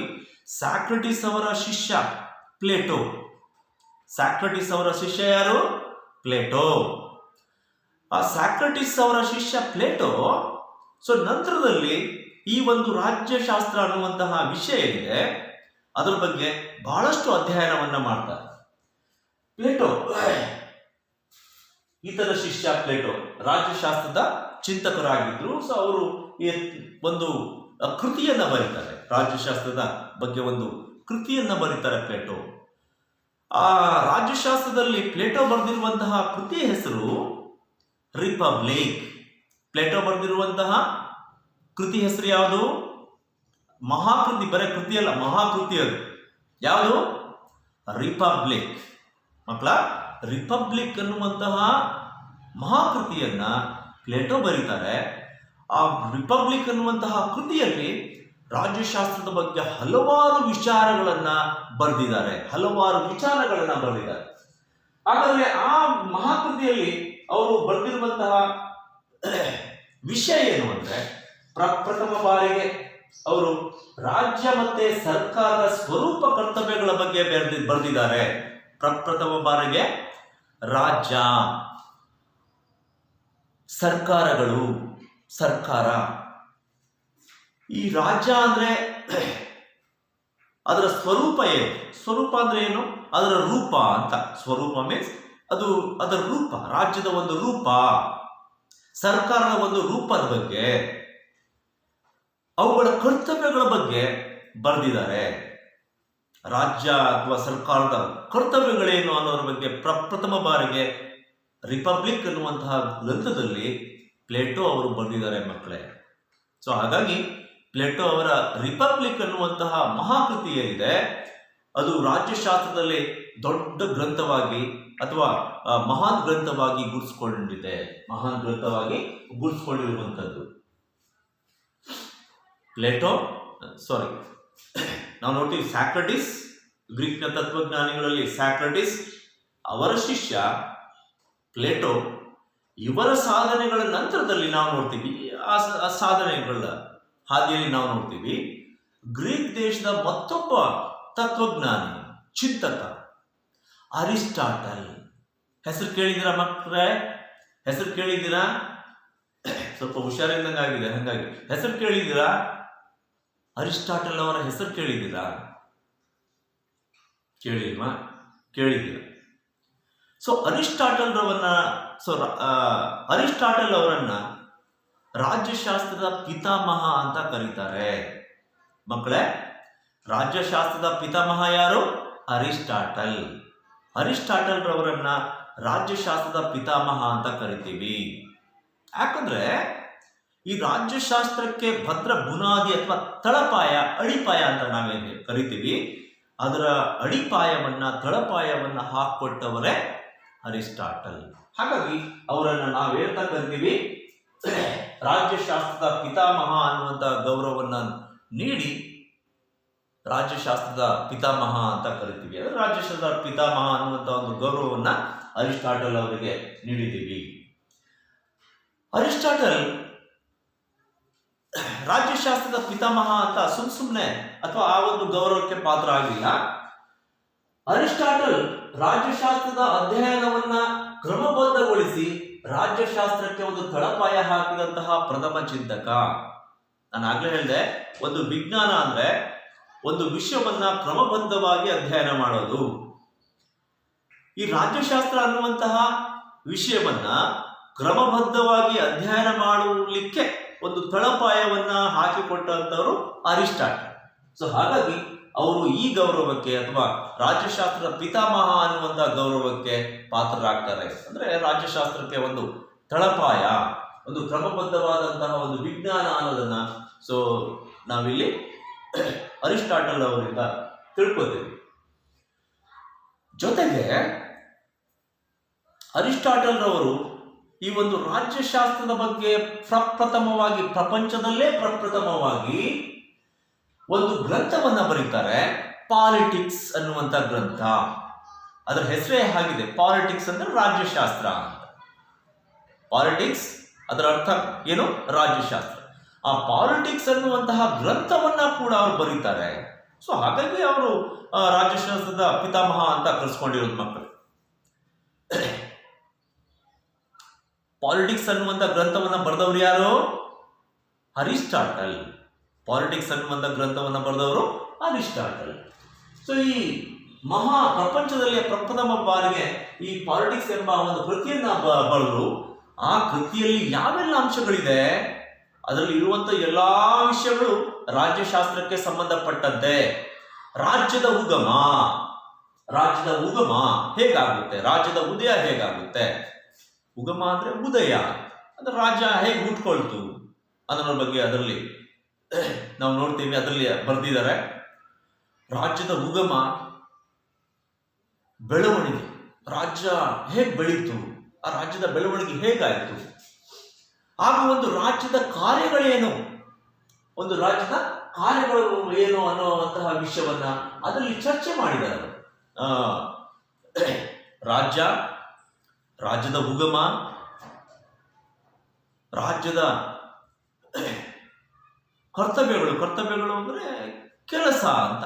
ಸಾಕ್ರಟಿಸ್ ಅವರ ಶಿಷ್ಯ ಪ್ಲೇಟೋ. ಸಾಕ್ರಟಿಸ್ ಅವರ ಶಿಷ್ಯ ಯಾರು? ಪ್ಲೇಟೋ. ಆ ಸಾಕ್ರಟಿಸ್ ಅವರ ಶಿಷ್ಯ ಪ್ಲೇಟೋ ನಂತರದಲ್ಲಿ ಈ ಒಂದು ರಾಜ್ಯಶಾಸ್ತ್ರ ಅನ್ನುವಂತಹ ವಿಷಯ ಇದೆ, ಅದರ ಬಗ್ಗೆ ಬಹಳಷ್ಟು ಅಧ್ಯಯನವನ್ನ ಮಾಡ್ತಾರೆ. ಪ್ಲೇಟೋ ಈತನ ಶಿಷ್ಯ ಪ್ಲೇಟೋ ರಾಜ್ಯಶಾಸ್ತ್ರದ ಚಿಂತಕರಾಗಿದ್ರು. ಅವರು ಒಂದು ಕೃತಿಯನ್ನ ಬರೀತಾರೆ, ರಾಜ್ಯಶಾಸ್ತ್ರದ ಬಗ್ಗೆ ಒಂದು ಕೃತಿಯನ್ನ ಬರೀತಾರೆ ಪ್ಲೇಟೋ. ಆ ರಾಜ್ಯಶಾಸ್ತ್ರದಲ್ಲಿ ಪ್ಲೇಟೋ ಬರೆದಿರುವಂತಹ ಕೃತಿಯ ಹೆಸರು ರಿಪಬ್ಲಿಕ್. ಪ್ಲೇಟೋ ಬರೆದಿರುವಂತಹ ಕೃತಿ ಹೆಸರು ಯಾವುದು? ಮಹಾಕೃತಿ. ಬರೀ ಕೃತಿ ಅಲ್ಲ, ಮಹಾಕೃತಿ. ಅದು ಯಾವುದು? ರಿಪಬ್ಲಿಕ್. ಮಕ್ಕಳ, ರಿಪಬ್ಲಿಕ್ ಅನ್ನುವಂತಹ ಮಹಾಕೃತಿಯನ್ನ ಪ್ಲೇಟೋ ಬರೀತಾರೆ. ಆ ರಿಪಬ್ಲಿಕ್ ಅನ್ನುವಂತಹ ಕೃತಿಯಲ್ಲಿ ರಾಜ್ಯಶಾಸ್ತ್ರದ ಬಗ್ಗೆ ಹಲವಾರು ವಿಚಾರಗಳನ್ನ ಬರೆದಿದ್ದಾರೆ. ಹಾಗಾದ್ರೆ ಆ ಮಹಾಕೃತಿಯಲ್ಲಿ ಅವರು ಬರೆದಿರುವಂತಹ ವಿಷಯ ಏನು ಅಂದ್ರೆ, ಪ್ರಪ್ರಥಮ ಬಾರಿಗೆ ಅವರು ರಾಜ್ಯ ಮತ್ತೆ ಸರ್ಕಾರದ ಸ್ವರೂಪ ಕರ್ತವ್ಯಗಳ ಬಗ್ಗೆ ಬರೆದಿದ್ದಾರೆ. ಪ್ರಪ್ರಥಮ ಬಾರಿಗೆ ರಾಜ್ಯ, ಸರ್ಕಾರಗಳು, ಸರ್ಕಾರ. ಈ ರಾಜ್ಯ ಅಂದ್ರೆ ಅದರ ಸ್ವರೂಪ ಏನು? ಸ್ವರೂಪ ಅಂದ್ರೆ ಏನು? ಅದರ ರೂಪ ಅಂತ. ಸ್ವರೂಪ ಮೀನ್ಸ್ ಅದು ಅದರ ರೂಪ, ರಾಜ್ಯದ ಒಂದು ರೂಪ, ಸರ್ಕಾರದ ಒಂದು ರೂಪದ ಬಗ್ಗೆ, ಅವುಗಳ ಕರ್ತವ್ಯಗಳ ಬಗ್ಗೆ ಬರೆದಿದ್ದಾರೆ. ರಾಜ್ಯ ಅಥವಾ ಸರ್ಕಾರದ ಕರ್ತವ್ಯಗಳೇನು ಅನ್ನೋದ್ರ ಬಗ್ಗೆ ಪ್ರಪ್ರಥಮ ಬಾರಿಗೆ ರಿಪಬ್ಲಿಕ್ ಅನ್ನುವಂತಹ ಗ್ರಂಥದಲ್ಲಿ ಪ್ಲೇಟೋ ಅವರು ಬರೆದಿದ್ದಾರೆ ಮಕ್ಕಳೇ. ಹಾಗಾಗಿ ಪ್ಲೇಟೋ ಅವರ ರಿಪಬ್ಲಿಕ್ ಅನ್ನುವಂತಹ ಮಹಾಕೃತಿ ಏನಿದೆ ಅದು ರಾಜ್ಯಶಾಸ್ತ್ರದಲ್ಲಿ ದೊಡ್ಡ ಗ್ರಂಥವಾಗಿ ಅಥವಾ ಮಹಾನ್ ಗ್ರಂಥವಾಗಿ ಗುರುತಿಸಿಕೊಂಡಿರುವಂಥದ್ದು. ಪ್ಲೇಟೋ ನಾವು ನೋಡ್ತೀವಿ ಸಾಕ್ರಟಿಸ್, ಗ್ರೀಕ್ನ ತತ್ವಜ್ಞಾನಿಗಳಲ್ಲಿ ಸಾಕ್ರಟಿಸ್, ಅವರ ಶಿಷ್ಯ ಪ್ಲೇಟೋ. ಇವರ ಸಾಧನೆಗಳ ನಂತರದಲ್ಲಿ ನಾವು ನೋಡ್ತೀವಿ, ಆ ಸಾಧನೆಗಳ ಹಾದಿಯಲ್ಲಿ ನಾವು ನೋಡ್ತೀವಿ ಗ್ರೀಕ್ ದೇಶದ ಮತ್ತೊಬ್ಬ ತತ್ವಜ್ಞಾನಿ, ಚಿಂತಕ ಅರಿಸ್ಟಾಟಲ್. ಹೆಸರು ಕೇಳಿದ್ದೀರಾ ಮಕ್ಕಳೇ? ಹೆಸರು ಕೇಳಿದ್ದೀರಾ? ಸ್ವಲ್ಪ ಹುಷಾರಿದ್ದಂಗಾಗಿದೆ, ಹಾಗಾಗಿ ಹೆಸರು ಕೇಳಿದ್ದೀರಾ? ಅರಿಸ್ಟಾಟಲ್ ಅವರ ಹೆಸರು ಕೇಳಿದ್ದೀರಾ? ಕೇಳಿಲ್ವಾ? ಕೇಳಿದ್ದೀರಾ? ಅರಿಸ್ಟಾಟಲ್ ಅವರನ್ನ ರಾಜ್ಯಶಾಸ್ತ್ರದ ಪಿತಾಮಹ ಅಂತ ಕರೀತಾರೆ ಮಕ್ಕಳೇ. ರಾಜ್ಯಶಾಸ್ತ್ರದ ಪಿತಾಮಹ ಯಾರು? ಅರಿಸ್ಟಾಟಲ್. ಅರಿಸ್ಟಾಟಲ್ ರವರನ್ನ ರಾಜ್ಯಶಾಸ್ತ್ರದ ಪಿತಾಮಹ ಅಂತ ಕರಿತೀವಿ. ಯಾಕಂದ್ರೆ ಈ ರಾಜ್ಯಶಾಸ್ತ್ರಕ್ಕೆ ಭದ್ರ ಬುನಾದಿ ಅಥವಾ ತಳಪಾಯ, ಅಡಿಪಾಯ ಅಂತ ನಾವೇನು ಕರಿತೀವಿ, ಅದರ ಅಡಿಪಾಯವನ್ನ, ತಳಪಾಯವನ್ನ ಹಾಕೊಟ್ಟವರೇ ಅರಿಸ್ಟಾಟಲ್. ಹಾಗಾಗಿ ಅವರನ್ನ ನಾವೇಂತ ಕರಿತೀವಿ? ರಾಜ್ಯಶಾಸ್ತ್ರದ ಪಿತಾಮಹ ಅನ್ನುವಂತ ಗೌರವವನ್ನ ನೀಡಿ ರಾಜ್ಯಶಾಸ್ತ್ರದ ಪಿತಾಮಹ ಅಂತ ಕರಿತೀವಿ. ಅಂದ್ರೆ ರಾಜ್ಯಶಾಸ್ತ್ರದ ಪಿತಾಮಹ ಅನ್ನುವಂತ ಒಂದು ಗೌರವವನ್ನ ಅರಿಸ್ಟಾಟಲ್ ಅವರಿಗೆ ನೀಡಿದ್ದೀವಿ. ಅರಿಸ್ಟಾಟಲ್ ರಾಜ್ಯಶಾಸ್ತ್ರದ ಪಿತಾಮಹ ಅಂತ ಸುಮ್ಮನೆ ಅಥವಾ ಆ ಒಂದು ಗೌರವಕ್ಕೆ ಪಾತ್ರ ಆಗಿಲ್ಲ. ಅರಿಸ್ಟಾಟಲ್ ರಾಜ್ಯಶಾಸ್ತ್ರದ ಅಧ್ಯಯನವನ್ನ ಕ್ರಮಬದ್ಧಗೊಳಿಸಿ ರಾಜ್ಯಶಾಸ್ತ್ರಕ್ಕೆ ಒಂದು ತಳಪಾಯ ಹಾಕಿದಂತಹ ಪ್ರಥಮ ಚಿಂತಕ. ನಾನು ಆಗ್ಲೇ ಹೇಳಿದೆ, ಒಂದು ವಿಜ್ಞಾನ ಅಂದ್ರೆ ಒಂದು ವಿಷಯವನ್ನ ಕ್ರಮಬದ್ಧವಾಗಿ ಅಧ್ಯಯನ ಮಾಡೋದು. ಈ ರಾಜ್ಯಶಾಸ್ತ್ರ ಅನ್ನುವಂತಹ ವಿಷಯವನ್ನ ಕ್ರಮಬದ್ಧವಾಗಿ ಅಧ್ಯಯನ ಮಾಡಲಿಕ್ಕೆ ಒಂದು ತಳಪಾಯವನ್ನ ಹಾಕಿಕೊಟ್ಟಂತವರು ಅರಿಸ್ಟಾಟಲ್. ಸೊ ಹಾಗಾಗಿ ಅವರು ಈ ಗೌರವಕ್ಕೆ ಅಥವಾ ರಾಜ್ಯಶಾಸ್ತ್ರದ ಪಿತಾಮಹ ಅನ್ನುವಂತಹ ಗೌರವಕ್ಕೆ ಪಾತ್ರರಾಗ್ತಾರೆ. ಅಂದ್ರೆ ರಾಜ್ಯಶಾಸ್ತ್ರಕ್ಕೆ ಒಂದು ತಳಪಾಯ, ಒಂದು ಕ್ರಮಬದ್ಧವಾದಂತಹ ಒಂದು ವಿಜ್ಞಾನ ಅನ್ನೋದನ್ನ ಸೊ ನಾವಿಲ್ಲಿ ಅರಿಸ್ಟಾಟಲ್ ಅವರಿಂದ ತಿಳ್ಕೊತೀವಿ. ಜೊತೆಗೆ ಅರಿಸ್ಟಾಟಲ್ ರವರು ಈ ಒಂದು ರಾಜ್ಯಶಾಸ್ತ್ರದ ಬಗ್ಗೆ ಪ್ರಪಂಚದಲ್ಲೇ ಪ್ರಪ್ರಥಮವಾಗಿ ಒಂದು ಗ್ರಂಥವನ್ನ ಬರೀತಾರೆ, ಪಾಲಿಟಿಕ್ಸ್ ಅನ್ನುವಂಥ ಗ್ರಂಥ. ಅದರ ಹೆಸರೇ ಆಗಿದೆ, ಪಾಲಿಟಿಕ್ಸ್ ಅಂದ್ರೆ ರಾಜ್ಯಶಾಸ್ತ್ರ ಅಂತ. ಪಾಲಿಟಿಕ್ಸ್ ಅದರ ಅರ್ಥ ಏನು? ರಾಜ್ಯಶಾಸ್ತ್ರ. ಆ ಪಾಲಿಟಿಕ್ಸ್ ಅನ್ನುವಂತಹ ಗ್ರಂಥವನ್ನ ಕೂಡ ಅವರು ಬರೀತಾರೆ. ಸೊ ಹಾಗಾಗಿ ಅವರು ರಾಜ್ಯಶಾಸ್ತ್ರದ ಪಿತಾಮಹ ಅಂತ ಕರೆಸ್ಕೊಂಡಿರೋದು ಮಕ್ಕಳು. ಪಾಲಿಟಿಕ್ಸ್ ಅನ್ನುವಂಥ ಗ್ರಂಥವನ್ನ ಬರೆದವರು ಯಾರು? ಅರಿಸ್ಟಾಟಲ್. ಪಾಲಿಟಿಕ್ಸ್ ಅನ್ನುವಂಥ ಗ್ರಂಥವನ್ನ ಬರೆದವರು ಅರಿಸ್ಟಾಟಲ್. ಸೊ ಈ ಪ್ರಪಂಚದಲ್ಲಿ ಪ್ರಪ್ರಥಮ ಬಾರಿಗೆ ಈ ಪಾಲಿಟಿಕ್ಸ್ ಎಂಬ ಒಂದು ಕೃತಿಯನ್ನ ಬರೆದ್ರು. ಆ ಕೃತಿಯಲ್ಲಿ ಯಾವೆಲ್ಲ ಅಂಶಗಳಿದೆ, ಅದರಲ್ಲಿ ಇರುವಂತ ಎಲ್ಲಾ ವಿಷಯಗಳು ರಾಜ್ಯಶಾಸ್ತ್ರಕ್ಕೆ ಸಂಬಂಧಪಟ್ಟಂತೆ. ರಾಜ್ಯದ ಉಗಮ ಹೇಗಾಗುತ್ತೆ, ರಾಜ್ಯದ ಉದಯ ಹೇಗಾಗುತ್ತೆ. ಉಗಮ ಅಂದ್ರೆ ಉದಯ, ಅಂದ್ರೆ ರಾಜ್ಯ ಹೇಗೆ ಹುಟ್ಕೊಳ್ತು ಅದರ ಬಗ್ಗೆ ಅದರಲ್ಲಿ ನಾವು ನೋಡ್ತೀವಿ. ಅದರಲ್ಲಿ ಬರೆದಿದ್ದಾರೆ ರಾಜ್ಯದ ಉಗಮ, ಬೆಳವಣಿಗೆ, ರಾಜ್ಯ ಹೇಗೆ ಬೆಳೀತು, ಆ ರಾಜ್ಯದ ಬೆಳವಣಿಗೆ ಹೇಗಾಯಿತು, ಹಾಗೂ ಒಂದು ರಾಜ್ಯದ ಕಾರ್ಯಗಳೇನು, ಒಂದು ರಾಜ್ಯದ ಕಾರ್ಯಗಳು ಏನು ಅನ್ನುವಂತಹ ವಿಷಯವನ್ನ ಅದರಲ್ಲಿ ಚರ್ಚೆ ಮಾಡಿದ್ದಾರೆ. ರಾಜ್ಯದ ಉಗಮ, ರಾಜ್ಯದ ಕರ್ತವ್ಯಗಳು ಅಂದ್ರೆ ಕೆಲಸ ಅಂತ.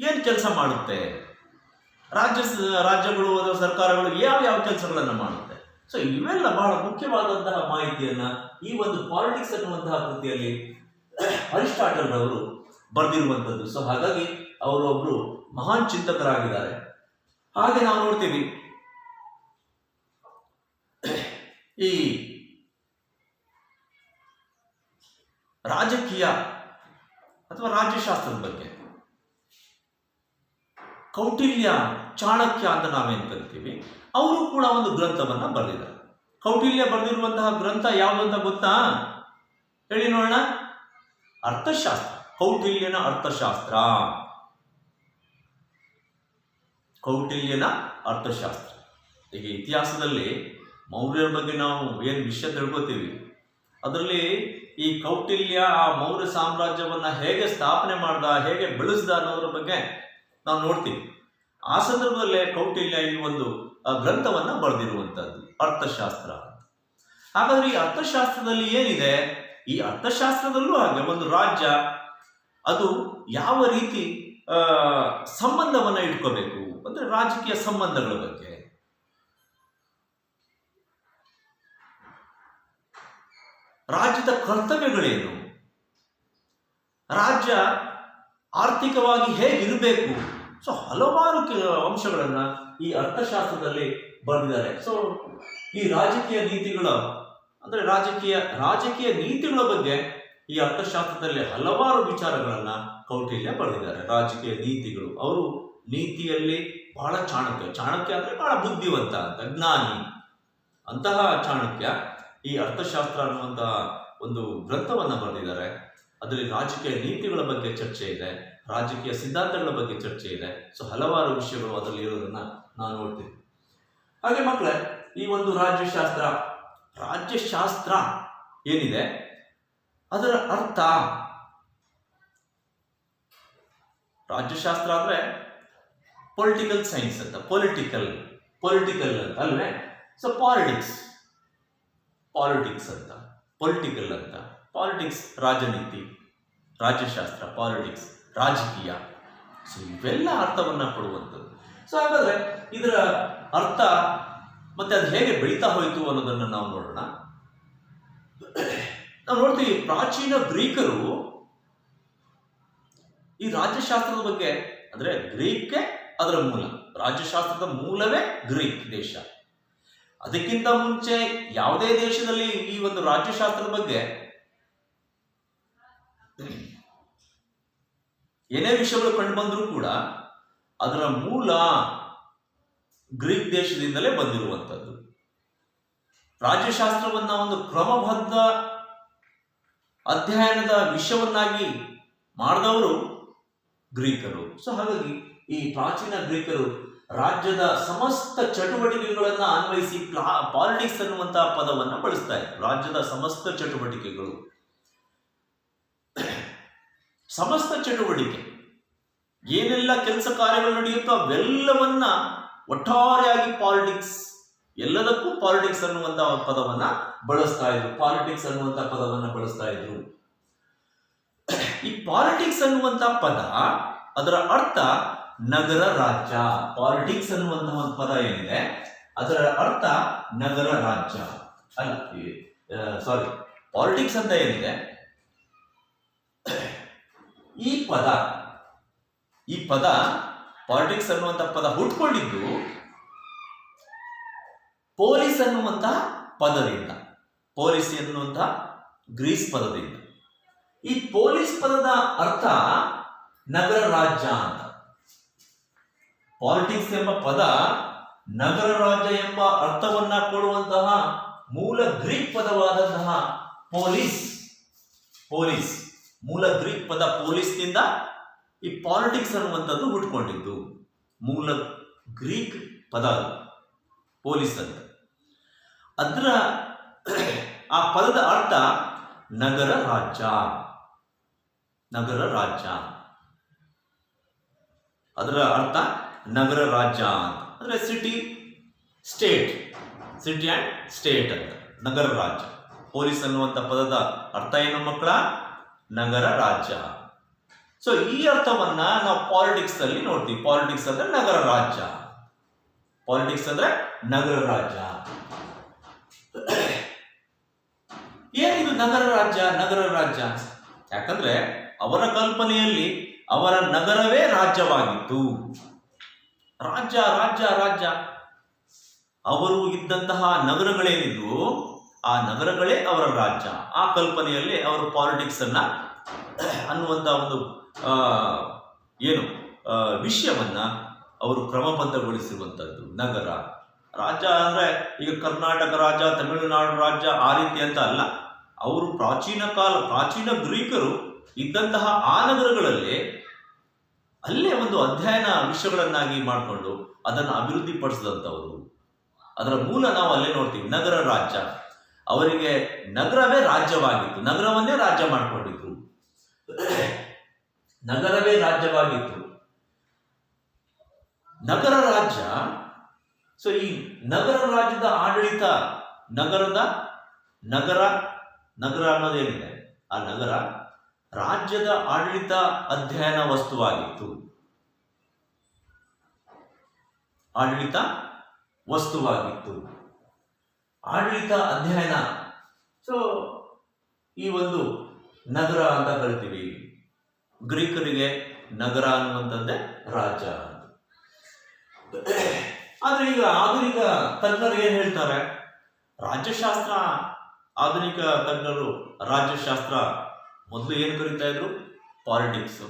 ಏನ್ ಕೆಲಸ ಮಾಡುತ್ತೆ ರಾಜ್ಯಗಳು ಅಥವಾ ಸರ್ಕಾರಗಳು, ಯಾವ ಕೆಲಸಗಳನ್ನ ಮಾಡುತ್ತೆ. ಸೊ ಇವೆಲ್ಲ ಬಹಳ ಮುಖ್ಯವಾದಂತಹ ಮಾಹಿತಿಯನ್ನ ಈ ಒಂದು ಪಾಲಿಟಿಕ್ಸ್ ಅನ್ನುವಂತಹ ಕೃತಿಯಲ್ಲಿ ಅರಿಸ್ಟಾಟಲ್ ರವರು ಬರೆದಿರುವಂಥದ್ದು. ಸೊ ಹಾಗಾಗಿ ಅವರು ಒಬ್ರು ಮಹಾನ್ ಚಿಂತಕರಾಗಿದ್ದಾರೆ. ಹಾಗೆ ನಾವು ನೋಡ್ತೀವಿ ಈ ರಾಜಕೀಯ ಅಥವಾ ರಾಜ್ಯಶಾಸ್ತ್ರದ ಬಗ್ಗೆ ಕೌಟಿಲ್ಯ, ಚಾಣಕ್ಯ ಅಂತ ನಾವೇನು ಕರಿತೀವಿ, ಅವರು ಕೂಡ ಒಂದು ಗ್ರಂಥವನ್ನ ಬರೆದಿದ್ದಾರೆ. ಕೌಟಿಲ್ಯ ಬರೆದಿರುವಂತಹ ಗ್ರಂಥ ಯಾವುದು ಅಂತ ಗೊತ್ತಾ? ಹೇಳಿ ನೋಡೋಣ. ಅರ್ಥಶಾಸ್ತ್ರ, ಕೌಟಿಲ್ಯನ ಅರ್ಥಶಾಸ್ತ್ರ. ಈಗ ಇತಿಹಾಸದಲ್ಲಿ ಮೌರ್ಯರ ಬಗ್ಗೆ ನಾವು ಏನು ವಿಷಯ ತಿಳ್ಕೊತೀವಿ, ಅದರಲ್ಲಿ ಈ ಕೌಟಿಲ್ಯ ಆ ಮೌರ್ಯ ಸಾಮ್ರಾಜ್ಯವನ್ನ ಹೇಗೆ ಸ್ಥಾಪನೆ ಮಾಡ್ದ, ಹೇಗೆ ಬೆಳೆಸ್ದ ಅನ್ನೋದ್ರ ಬಗ್ಗೆ ನಾವು ನೋಡ್ತೀವಿ. ಆ ಸಂದರ್ಭದಲ್ಲೇ ಕೌಟಿಲ್ಯ ಈ ಒಂದು ಗ್ರಂಥವನ್ನ ಬರೆದಿರುವಂತದ್ದು ಅರ್ಥಶಾಸ್ತ್ರ. ಹಾಗಾದ್ರೆ ಈ ಅರ್ಥಶಾಸ್ತ್ರದಲ್ಲಿ ಏನಿದೆ? ಈ ಅರ್ಥಶಾಸ್ತ್ರದಲ್ಲೂ ಹಾಗೆ ಒಂದು ರಾಜ್ಯ ಅದು ಯಾವ ರೀತಿ ಸಂಬಂಧವನ್ನ ಇಟ್ಕೋಬೇಕು ಅಂದ್ರೆ ರಾಜಕೀಯ ಸಂಬಂಧಗಳ ಬಗ್ಗೆ, ರಾಜ್ಯದ ಕರ್ತವ್ಯಗಳೇನು, ರಾಜ್ಯ ಆರ್ಥಿಕವಾಗಿ ಹೇಗಿರಬೇಕು. ಸೊ ಹಲವಾರು ಅಂಶಗಳನ್ನ ಈ ಅರ್ಥಶಾಸ್ತ್ರದಲ್ಲಿ ಬರೆದಿದ್ದಾರೆ. ಸೊ ಈ ರಾಜಕೀಯ ನೀತಿಗಳು ಅಂದ್ರೆ ರಾಜಕೀಯ ನೀತಿಗಳ ಬಗ್ಗೆ ಈ ಅರ್ಥಶಾಸ್ತ್ರದಲ್ಲಿ ಹಲವಾರು ವಿಚಾರಗಳನ್ನ ಕೌಟಿಲ್ಯ ಬರೆದಿದ್ದಾರೆ. ರಾಜಕೀಯ ನೀತಿಗಳು, ಅವರು ನೀತಿಯಲ್ಲಿ ಬಹಳ ಚಾಣಕ್ಯ ಅಂದ್ರೆ ಬಹಳ ಬುದ್ಧಿವಂತ ಅಂತ, ಜ್ಞಾನಿ ಅಂತಹ ಚಾಣಕ್ಯ ಈ ಅರ್ಥಶಾಸ್ತ್ರ ಅನ್ನುವಂತಹ ಒಂದು ಗ್ರಂಥವನ್ನ ಬರೆದಿದ್ದಾರೆ. ಅದರಲ್ಲಿ ರಾಜಕೀಯ ನೀತಿಗಳ ಬಗ್ಗೆ ಚರ್ಚೆ ಇದೆ, ರಾಜಕೀಯ ಸಿದ್ಧಾಂತಗಳ ಬಗ್ಗೆ ಚರ್ಚೆ ಇದೆ. ಸೊ ಹಲವಾರು ವಿಷಯಗಳು ಅದರಲ್ಲಿ ಇರೋದನ್ನ ನಾವು ನೋಡ್ತೀವಿ. ಹಾಗೆ ಮಕ್ಕಳೇ, ಈ ಒಂದು ರಾಜ್ಯಶಾಸ್ತ್ರ ಏನಿದೆ ಅದರ ಅರ್ಥ, ರಾಜ್ಯಶಾಸ್ತ್ರ ಅಂದ್ರೆ ಪೊಲಿಟಿಕಲ್ ಸೈನ್ಸ್ ಅಂತ, ಪೊಲಿಟಿಕಲ್ ಅಂತ ಅಲ್ವೇ. ಸೊ ಪಾಲಿಟಿಕ್ಸ್ ಅಂತ, ಪೊಲಿಟಿಕಲ್ ಅಂತ, ಪಾಲಿಟಿಕ್ಸ್ ರಾಜನೀತಿ, ರಾಜ್ಯಶಾಸ್ತ್ರ ಪಾಲಿಟಿಕ್ಸ್ ರಾಜಕೀಯ. ಸೊ ಇವೆಲ್ಲ ಅರ್ಥವನ್ನ ಕೊಡುವಂಥದ್ದು. ಸೊ ಹಾಗಾದ್ರೆ ಇದರ ಅರ್ಥ ಮತ್ತೆ ಅದು ಹೇಗೆ ಬೆಳೀತಾ ಹೋಯಿತು ಅನ್ನೋದನ್ನ ನಾವು ನೋಡೋಣ. ನಾವು ನೋಡ್ತೀವಿ ಪ್ರಾಚೀನ ಗ್ರೀಕರು ಈ ರಾಜ್ಯಶಾಸ್ತ್ರದ ಬಗ್ಗೆ, ಅಂದ್ರೆ ಗ್ರೀಕ್ಗೆ ಅದರ ಮೂಲ, ರಾಜ್ಯಶಾಸ್ತ್ರದ ಮೂಲವೇ ಗ್ರೀಕ್ ದೇಶ. ಅದಕ್ಕಿಂತ ಮುಂಚೆ ಯಾವುದೇ ದೇಶದಲ್ಲಿ ಈ ಒಂದು ರಾಜ್ಯಶಾಸ್ತ್ರದ ಬಗ್ಗೆ ಏನೇ ವಿಷಯಗಳು ಕಂಡು ಬಂದರೂ ಕೂಡ ಅದರ ಮೂಲ ಗ್ರೀಕ್ ದೇಶದಿಂದಲೇ ಬಂದಿರುವಂಥದ್ದು. ರಾಜ್ಯಶಾಸ್ತ್ರವನ್ನ ಒಂದು ಕ್ರಮಬದ್ಧ ಅಧ್ಯಯನದ ವಿಷಯವನ್ನಾಗಿ ಮಾಡಿದವರು ಗ್ರೀಕರು. ಸೊ ಹಾಗಾಗಿ ಈ ಪ್ರಾಚೀನ ಗ್ರೀಕರು ರಾಜ್ಯದ ಸಮಸ್ತ ಚಟುವಟಿಕೆಗಳನ್ನ ಅನ್ವಯಿಸಿ ಪಾಲಿಟಿಕ್ಸ್ ಅನ್ನುವಂತಹ ಪದವನ್ನ ಬಳಸ್ತಾ ಇದ್ರು. ರಾಜ್ಯದ ಸಮಸ್ತ ಚಟುವಟಿಕೆಗಳು, ಸಮಸ್ತ ಚಟುವಟಿಕೆ ಏನೆಲ್ಲ ಕೆಲಸ ಕಾರ್ಯಗಳು ನಡೆಯುತ್ತೋ ಅವೆಲ್ಲವನ್ನ ಒಟ್ಟಾರೆಯಾಗಿ ಪಾಲಿಟಿಕ್ಸ್, ಎಲ್ಲದಕ್ಕೂ ಪಾಲಿಟಿಕ್ಸ್ ಅನ್ನುವಂತ ಪದವನ್ನ ಬಳಸ್ತಾ ಇದ್ರು. ಪಾಲಿಟಿಕ್ಸ್ ಅನ್ನುವಂತ ಪದವನ್ನ ಬಳಸ್ತಾ ಇದ್ರು. ಈ ಪಾಲಿಟಿಕ್ಸ್ ಅನ್ನುವಂತ ಪದ, ಅದರ ಅರ್ಥ ನಗರ ರಾಜ್ಯ. ಪಾಲಿಟಿಕ್ಸ್ ಅನ್ನುವಂತಹ ಒಂದು ಪದ ಏನಿದೆ ಅದರ ಅರ್ಥ ನಗರ ರಾಜ್ಯ ಅಲ್ಲ, ಸಾರಿ, ಪಾಲಿಟಿಕ್ಸ್ ಅಂತ ಏನಿದೆ ಈ ಪದ ಪಾಲಿಟಿಕ್ಸ್ ಅನ್ನುವಂತ ಪದ ಹುಟ್ಕೊಂಡಿದ್ದು ಪೋಲಿಸ್ ಅನ್ನುವಂತಹ ಪದದಿಂದ, ಪೋಲಿಸ್ ಎನ್ನುವಂತಹ ಗ್ರೀಸ್ ಪದದಿಂದ. ಈ ಪೋಲಿಸ್ ಪದದ ಅರ್ಥ ನಗರ ರಾಜ್ಯ ಅಂತ. ಪಾಲಿಟಿಕ್ಸ್ ಎಂಬ ಪದ ನಗರ ರಾಜ್ಯ ಎಂಬ ಅರ್ಥವನ್ನ ಕೊಡುವಂತಹ ಮೂಲ ಗ್ರೀಕ್ ಪದವಾದಂತಹ ಪೋಲಿಸ್ ಮೂಲ ಗ್ರೀಕ್ ಪದ ಪೋಲಿಸ್ನಿಂದ ಈ ಪಾಲಿಟಿಕ್ಸ್ ಅನ್ನುವಂಥದ್ದು ಹುಟ್ಕೊಂಡಿದ್ದು. ಮೂಲ ಗ್ರೀಕ್ ಪದ ಪೋಲಿಸ್ ಅಂತ. ಅದರ ಆ ಪದದ ಅರ್ಥ ನಗರ ರಾಜ್ಯ. ಅದರ ಅರ್ಥ ನಗರ ರಾಜ್ಯ ಅಂತ. ಅಂದ್ರೆ ಸಿಟಿ ಅಂಡ್ ಸ್ಟೇಟ್ ಅಂತ, ನಗರ ರಾಜ್ಯ. ಪೊಲೀಸ್ ಅನ್ನುವಂಥ ಪದದ ಅರ್ಥ ಏನು ಮಕ್ಕಳ? ನಗರ ರಾಜ್ಯ. ಸೊ ಈ ಅರ್ಥವನ್ನ ನಾವು ಪಾಲಿಟಿಕ್ಸ್ ಅಲ್ಲಿ ನೋಡ್ತೀವಿ. ಪಾಲಿಟಿಕ್ಸ್ ಅಂದ್ರೆ ನಗರ ರಾಜ್ಯ. ಏನಿದು ನಗರ ರಾಜ್ಯ? ಯಾಕಂದ್ರೆ ಅವರ ಕಲ್ಪನೆಯಲ್ಲಿ ಅವರ ನಗರವೇ ರಾಜ್ಯವಾಗಿತ್ತು. ರಾಜ್ಯ ಅವರು ಇದ್ದಂತಹ ನಗರಗಳೇನಿದ್ವು ಆ ನಗರಗಳೇ ಅವರ ರಾಜ್ಯ. ಆ ಕಲ್ಪನೆಯಲ್ಲಿ ಅವರು ಪಾಲಿಟಿಕ್ಸ್ ಅನ್ನುವಂತ ಒಂದು ವಿಷಯವನ್ನ ಅವರು ಕ್ರಮಬದ್ಧಗೊಳಿಸಿರುವಂತದ್ದು. ನಗರ ರಾಜ್ಯ ಅಂದ್ರೆ ಈಗ ಕರ್ನಾಟಕ ರಾಜ್ಯ, ತಮಿಳುನಾಡು ರಾಜ್ಯ ಆ ರೀತಿ ಅಂತ ಅಲ್ಲ. ಅವರು ಪ್ರಾಚೀನ ಗ್ರೀಕರು ಇದ್ದಂತಹ ಆ ನಗರಗಳಲ್ಲಿ ಅಲ್ಲೇ ಒಂದು ಅಧ್ಯಯನ ವಿಷಯಗಳನ್ನಾಗಿ ಮಾಡಿಕೊಂಡು ಅದನ್ನು ಅಭಿವೃದ್ಧಿ ಪಡಿಸಿದಂಥವರು. ಅದರ ಮೂಲ ನಾವು ಅಲ್ಲೇ ನೋಡ್ತೀವಿ. ನಗರ ರಾಜ್ಯ, ಅವರಿಗೆ ನಗರವೇ ರಾಜ್ಯವಾಗಿತ್ತು. ನಗರವನ್ನೇ ರಾಜ್ಯ ಮಾಡಿಕೊಂಡಿದ್ರು. ನಗರವೇ ರಾಜ್ಯವಾಗಿತ್ತು. ನಗರ ರಾಜ್ಯ. ಸೊ ಈ ನಗರ ರಾಜ್ಯದ ಆಡಳಿತ, ನಗರ ಅನ್ನೋದೇನಿದೆ ಆ ನಗರ ರಾಜ್ಯದ ಆಡಳಿತ ಅಧ್ಯಯನ ವಸ್ತುವಾಗಿತ್ತು. ಆಡಳಿತ ಅಧ್ಯಯನ. ಸೊ ಈ ಒಂದು ನಗರ ಅಂತ ಕರಿತೀವಿ. ಗ್ರೀಕರಿಗೆ ನಗರ ಅನ್ನುವಂಥದ್ದೇ ರಾಜ್ಯ. ಆದ್ರೆ ಈಗ ಆಧುನಿಕ ತಜ್ಞರು ಏನ್ ಹೇಳ್ತಾರೆ? ಆಧುನಿಕ ತಜ್ಞರು ರಾಜ್ಯಶಾಸ್ತ್ರ ಮೊದಲು ಏನು ಕರೀತಾ ಇದ್ರು? ಪಾಲಿಟಿಕ್ಸ್.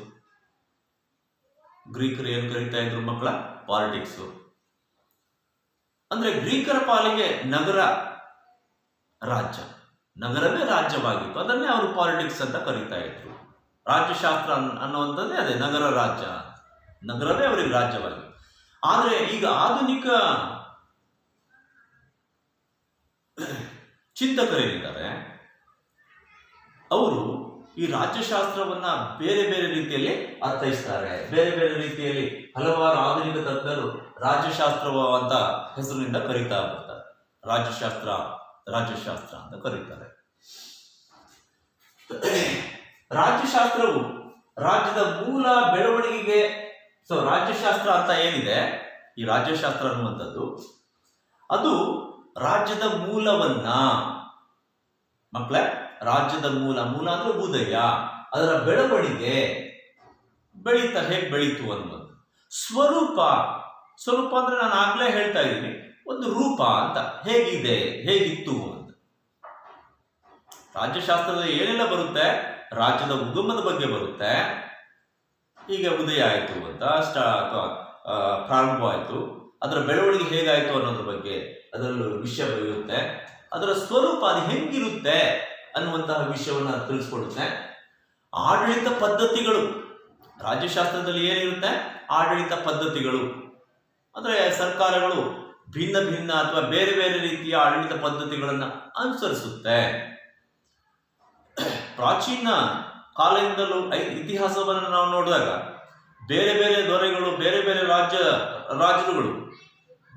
ಗ್ರೀಕರು ಏನು ಕರೀತಾ ಇದ್ರು ಮಕ್ಕಳ? ಪಾಲಿಟಿಕ್ಸ್. ಅಂದ್ರೆ ಗ್ರೀಕರ ಪಾಲಿಗೆ ನಗರವೇ ರಾಜ್ಯವಾಗಿತ್ತು. ಅದನ್ನೇ ಅವರು ಪಾಲಿಟಿಕ್ಸ್ ಅಂತ ಕರೀತಾ ಇದ್ರು. ರಾಜ್ಯಶಾಸ್ತ್ರ ಅನ್ನುವಂಥದ್ದೇ ಅದೇ, ನಗರ ರಾಜ್ಯ. ನಗರವೇ ಅವರಿಗೆ ರಾಜ್ಯವಾಗಿತ್ತು. ಆದ್ರೆ ಈಗ ಆಧುನಿಕ ಚಿಂತಕರೇನಿದ್ದಾರೆ ಅವರು ಈ ರಾಜ್ಯಶಾಸ್ತ್ರವನ್ನ ಬೇರೆ ಬೇರೆ ರೀತಿಯಲ್ಲಿ ಅರ್ಥೈಸ್ತಾರೆ. ಬೇರೆ ಬೇರೆ ರೀತಿಯಲ್ಲಿ ಹಲವಾರು ಆಧುನಿಕ ತಜ್ಞರು ರಾಜ್ಯಶಾಸ್ತ್ರ ಅಂತ ಹೆಸರಿನಿಂದ ಕರೀತಾ ಬರ್ತಾರೆ. ರಾಜ್ಯಶಾಸ್ತ್ರ ಅಂತ ಕರೀತಾರೆ. ರಾಜ್ಯಶಾಸ್ತ್ರವು ರಾಜ್ಯದ ಮೂಲ ಬೆಳವಣಿಗೆಗೆ, ಸೊ ರಾಜ್ಯಶಾಸ್ತ್ರ ಅಂತ ಏನಿದೆ, ಈ ರಾಜ್ಯಶಾಸ್ತ್ರ ಅನ್ನುವಂಥದ್ದು ಅದು ರಾಜ್ಯದ ಮೂಲವನ್ನ, ಮಕ್ಕಳೇ, ರಾಜ್ಯದ ಮೂಲ ಅಂದ್ರೆ ಉದಯ, ಅದರ ಬೆಳವಣಿಗೆ ಹೇಗೆ ಬೆಳೀತು ಅನ್ನೋದು. ಸ್ವರೂಪ ಅಂದ್ರೆ ನಾನು ಆಗ್ಲೇ ಹೇಳ್ತಾ ಇದ್ದೀನಿ, ಒಂದು ರೂಪ ಅಂತ, ಹೇಗಿತ್ತು ಅಂತ. ರಾಜ್ಯಶಾಸ್ತ್ರದ ಏನೆಲ್ಲ ಬರುತ್ತೆ? ರಾಜ್ಯದ ಉಗಮದ ಬಗ್ಗೆ ಬರುತ್ತೆ, ಹೀಗೆ ಉದಯ ಆಯಿತು ಅಂತ ಅಥವಾ ಪ್ರಾರಂಭವಾಯಿತು, ಅದರ ಬೆಳವಣಿಗೆ ಹೇಗಾಯಿತು ಅನ್ನೋದ್ರ ಬಗ್ಗೆ ಅದರಲ್ಲೂ ವಿಷಯ ಬರೆಯುತ್ತೆ. ಅದರ ಸ್ವರೂಪ ಅದು ಹೆಂಗಿರುತ್ತೆ ಅನ್ನುವಂತಹ ವಿಷಯವನ್ನ ತಿಳಿಸ್ಕೊಡುತ್ತೆ. ಆಡಳಿತ ಪದ್ಧತಿಗಳು, ರಾಜ್ಯಶಾಸ್ತ್ರದಲ್ಲಿ ಏನಿರುತ್ತೆ, ಆಡಳಿತ ಪದ್ಧತಿಗಳು ಅಂದರೆ ಸರ್ಕಾರಗಳು ಭಿನ್ನ ಭಿನ್ನ ಅಥವಾ ಬೇರೆ ಬೇರೆ ರೀತಿಯ ಆಡಳಿತ ಪದ್ಧತಿಗಳನ್ನು ಅನುಸರಿಸುತ್ತೆ. ಪ್ರಾಚೀನ ಕಾಲದಿಂದಲೂ ಇತಿಹಾಸವನ್ನು ನಾವು ನೋಡಿದಾಗ ಬೇರೆ ಬೇರೆ ದೊರೆಗಳು, ಬೇರೆ ಬೇರೆ ರಾಜರುಗಳು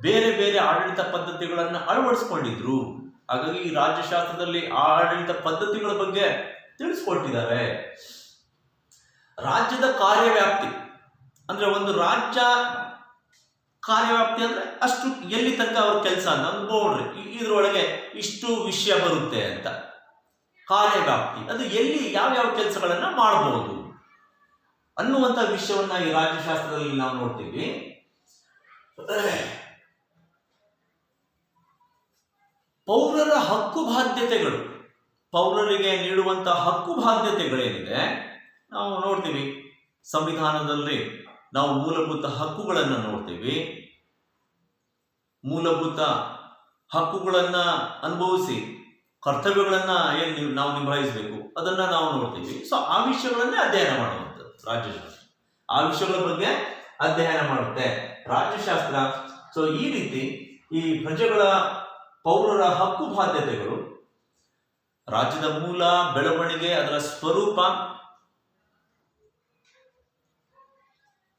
ಬೇರೆ ಬೇರೆ ಆಡಳಿತ ಪದ್ಧತಿಗಳನ್ನು ಅಳವಡಿಸ್ಕೊಂಡಿದ್ರು. ಹಾಗಾಗಿ ಈ ರಾಜ್ಯಶಾಸ್ತ್ರದಲ್ಲಿ ಆಡಳಿತ ಪದ್ಧತಿಗಳ ಬಗ್ಗೆ ತಿಳಿಸ್ಕೊಟ್ಟಿದ್ದಾರೆ. ರಾಜ್ಯದ ಕಾರ್ಯವ್ಯಾಪ್ತಿ ಅಂದ್ರೆ ಒಂದು ರಾಜ್ಯ ಕಾರ್ಯವ್ಯಾಪ್ತಿ ಅಂದ್ರೆ ಅಷ್ಟು ಎಲ್ಲಿ ತನಕ ಅವ್ರ ಕೆಲಸ ಅಂತ ಒಂದು ನೋಡ್ರಿ, ಇದ್ರೊಳಗೆ ಇಷ್ಟು ವಿಷಯ ಬರುತ್ತೆ ಅಂತ. ಕಾರ್ಯವ್ಯಾಪ್ತಿ ಅದು ಎಲ್ಲಿ ಯಾವ್ಯಾವ ಕೆಲಸಗಳನ್ನ ಮಾಡಬಹುದು ಅನ್ನುವಂಥ ವಿಷಯವನ್ನ ಈ ರಾಜ್ಯಶಾಸ್ತ್ರದಲ್ಲಿ ನಾವು ನೋಡ್ತೀವಿ. ಪೌರರ ಹಕ್ಕು ಬಾಧ್ಯತೆಗಳು, ಪೌರರಿಗೆ ನೀಡುವಂತಹ ಹಕ್ಕು ಬಾಧ್ಯತೆಗಳೇನಿದೆ ನಾವು ನೋಡ್ತೀವಿ. ಸಂವಿಧಾನದಲ್ಲಿ ನಾವು ಮೂಲಭೂತ ಹಕ್ಕುಗಳನ್ನು ನೋಡ್ತೀವಿ. ಮೂಲಭೂತ ಹಕ್ಕುಗಳನ್ನ ಅನುಭವಿಸಿ ಕರ್ತವ್ಯಗಳನ್ನ ನಾವು ನಿಭಾಯಿಸಬೇಕು ಅದನ್ನ ನಾವು ನೋಡ್ತೀವಿ. ಸೊ ಆ ವಿಷಯಗಳನ್ನೇ ಅಧ್ಯಯನ ಮಾಡುವಂಥದ್ದು ರಾಜ್ಯಶಾಸ್ತ್ರ. ಆ ವಿಷಯಗಳ ಬಗ್ಗೆ ಅಧ್ಯಯನ ಮಾಡುತ್ತೆ ರಾಜ್ಯಶಾಸ್ತ್ರ. ಸೊ ಈ ರೀತಿ ಈ ಪ್ರಜೆಗಳ ಪೌರರ ಹಕ್ಕು ಬಾಧ್ಯತೆಗಳು, ರಾಜ್ಯದ ಮೂಲ, ಬೆಳವಣಿಗೆ, ಅದರ ಸ್ವರೂಪ,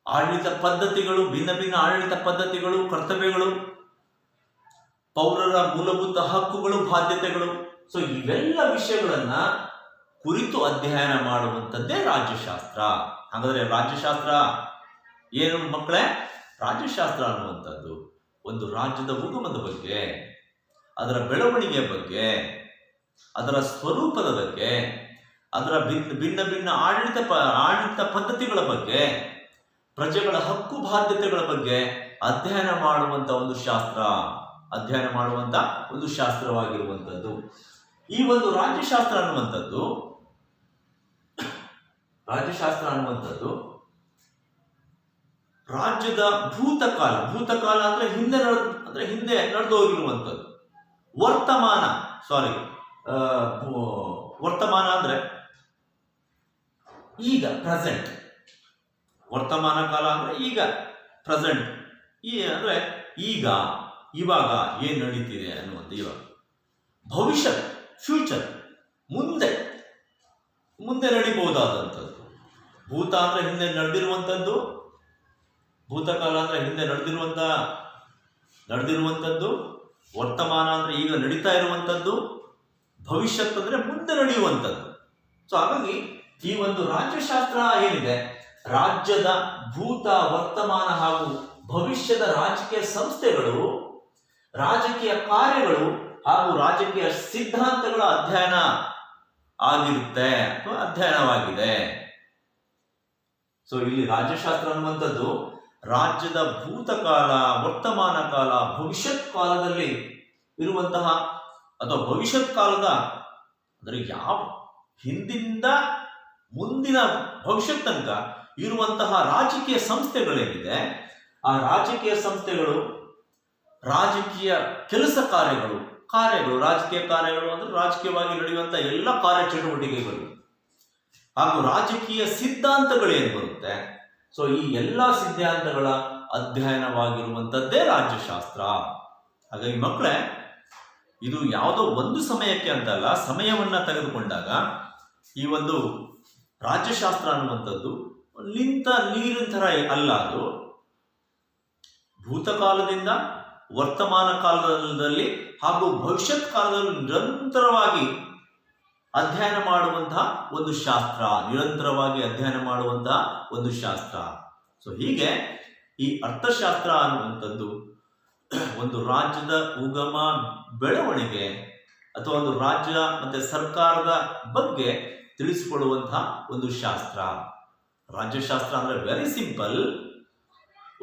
ಆಡಳಿತ ಪದ್ಧತಿಗಳು, ಭಿನ್ನ ಭಿನ್ನ ಆಡಳಿತ ಪದ್ಧತಿಗಳು, ಕರ್ತವ್ಯಗಳು, ಪೌರರ ಮೂಲಭೂತ ಹಕ್ಕುಗಳು, ಬಾಧ್ಯತೆಗಳು. ಸೊ ಇವೆಲ್ಲ ವಿಷಯಗಳನ್ನ ಕುರಿತು ಅಧ್ಯಯನ ಮಾಡುವಂಥದ್ದೇ ರಾಜ್ಯಶಾಸ್ತ್ರ. ಹಾಗಾದ್ರೆ ರಾಜ್ಯಶಾಸ್ತ್ರ ಏನು ಮಕ್ಕಳೇ? ರಾಜ್ಯಶಾಸ್ತ್ರ ಅನ್ನುವಂಥದ್ದು ಒಂದು ರಾಜ್ಯದ ಉಗಮದ ಬಗ್ಗೆ, ಅದರ ಬೆಳವಣಿಗೆಯ ಬಗ್ಗೆ, ಅದರ ಸ್ವರೂಪದ ಬಗ್ಗೆ, ಅದರ ಭಿನ್ನ ಭಿನ್ನ ಆಡಳಿತ ಪದ್ಧತಿಗಳ ಬಗ್ಗೆ, ಪ್ರಜೆಗಳ ಹಕ್ಕು ಬಾಧ್ಯತೆಗಳ ಬಗ್ಗೆ ಅಧ್ಯಯನ ಮಾಡುವಂತ ಒಂದು ಶಾಸ್ತ್ರ, ಅಧ್ಯಯನ ಮಾಡುವಂತ ಒಂದು ಶಾಸ್ತ್ರವಾಗಿರುವಂಥದ್ದು ಈ ಒಂದು ರಾಜ್ಯಶಾಸ್ತ್ರ ಅನ್ನುವಂಥದ್ದು. ರಾಜ್ಯದ ಭೂತಕಾಲ, ಭೂತಕಾಲ ಅಂದ್ರೆ ಹಿಂದೆ ನಡೆದೋಗಿರುವಂಥದ್ದು. ವರ್ತಮಾನ ಅಂದ್ರೆ ಈಗ, ಪ್ರೆಸೆಂಟ್. ವರ್ತಮಾನ ಕಾಲ ಅಂದ್ರೆ ಈಗ, ಪ್ರೆಸೆಂಟ್ ಅಂದ್ರೆ ಈಗ, ಇವಾಗ ಏನ್ ನಡೀತಿದೆ ಅನ್ನುವಂಥ ಇವಾಗ. ಭವಿಷ್ಯತ್, ಫ್ಯೂಚರ್, ಮುಂದೆ ನಡಿಬಹುದಾದಂಥದ್ದು. ಭೂತ ಅಂದ್ರೆ ಹಿಂದೆ ನಡೆದಿರುವಂಥದ್ದು, ಭೂತಕಾಲ ಅಂದ್ರೆ ಹಿಂದೆ ನಡೆದಿರುವಂಥದ್ದು, ವರ್ತಮಾನ ಅಂದ್ರೆ ಈಗ ನಡೀತಾ ಇರುವಂಥದ್ದು, ಭವಿಷ್ಯತ್ ಅಂದ್ರೆ ಮುಂದೆ ನಡೆಯುವಂಥದ್ದು. ಸೊ ಹಾಗಾಗಿ ಈ ಒಂದು ರಾಜ್ಯಶಾಸ್ತ್ರ ಏನಿದೆ, ರಾಜ್ಯದ ಭೂತ, ವರ್ತಮಾನ ಹಾಗೂ ಭವಿಷ್ಯದ ರಾಜಕೀಯ ಸಂಸ್ಥೆಗಳು, ರಾಜಕೀಯ ಕಾರ್ಯಗಳು ಹಾಗೂ ರಾಜಕೀಯ ಸಿದ್ಧಾಂತಗಳ ಅಧ್ಯಯನ ಆಗಿರುತ್ತೆ ಅಥವಾ ಅಧ್ಯಯನವಾಗಿದೆ. ಸೊ ಇಲ್ಲಿ ರಾಜ್ಯಶಾಸ್ತ್ರ ಅನ್ನುವಂಥದ್ದು ರಾಜ್ಯದ ಭೂತಕಾಲ, ವರ್ತಮಾನ ಕಾಲ, ಭವಿಷ್ಯತ್ ಕಾಲದಲ್ಲಿ ಇರುವಂತಹ ಅಥವಾ ಭವಿಷ್ಯತ್ ಕಾಲದ ಅಂದರೆ ಯಾವ ಹಿಂದಿಂದ ಮುಂದಿನ ಭವಿಷ್ಯತ್ ತನಕ ಇರುವಂತಹ ರಾಜಕೀಯ ಸಂಸ್ಥೆಗಳೇನಿದೆ, ಆ ರಾಜಕೀಯ ಸಂಸ್ಥೆಗಳು ರಾಜಕೀಯ ಕೆಲಸ ಕಾರ್ಯಗಳು, ರಾಜಕೀಯ ಕಾರ್ಯಗಳು ಅಂದ್ರೆ ರಾಜಕೀಯವಾಗಿ ನಡೆಯುವಂತಹ ಎಲ್ಲ ಕಾರ್ಯಚಟುವಟಿಕೆಗಳು ಹಾಗೂ ರಾಜಕೀಯ ಸಿದ್ಧಾಂತಗಳೇನು ಬರುತ್ತೆ. ಸೊ ಈ ಎಲ್ಲ ಸಿದ್ಧಾಂತಗಳ ಅಧ್ಯಯನವಾಗಿರುವಂಥದ್ದೇ ರಾಜ್ಯಶಾಸ್ತ್ರ. ಹಾಗಾಗಿ ಮಕ್ಕಳೇ, ಇದು ಯಾವುದೋ ಒಂದು ಸಮಯಕ್ಕೆ ಅಂತಲ್ಲ, ಸಮಯವನ್ನ ತೆಗೆದುಕೊಂಡಾಗ ಈ ಒಂದು ರಾಜ್ಯಶಾಸ್ತ್ರ ಅನ್ನುವಂಥದ್ದು ನಿಂತ ನೀರಿನ ಥರ ಅಲ್ಲ. ಅದು ಭೂತಕಾಲದಿಂದ ವರ್ತಮಾನ ಕಾಲದಲ್ಲಿ ಹಾಗೂ ಭವಿಷ್ಯತ್ ಕಾಲದಲ್ಲಿ ನಿರಂತರವಾಗಿ ಅಧ್ಯಯನ ಮಾಡುವಂತಹ ಒಂದು ಶಾಸ್ತ್ರ, ಸೊ ಹೀಗೆ ಈ ಅರ್ಥಶಾಸ್ತ್ರ ಅನ್ನುವಂಥದ್ದು ಒಂದು ರಾಜ್ಯದ ಉಗಮ, ಬೆಳವಣಿಗೆ ಅಥವಾ ಒಂದು ರಾಜ್ಯ ಮತ್ತೆ ಸರ್ಕಾರದ ಬಗ್ಗೆ ತಿಳಿಸಿಕೊಡುವಂತಹ ಒಂದು ಶಾಸ್ತ್ರ. ರಾಜ್ಯಶಾಸ್ತ್ರ ಅಂದ್ರೆ ವೆರಿ ಸಿಂಪಲ್,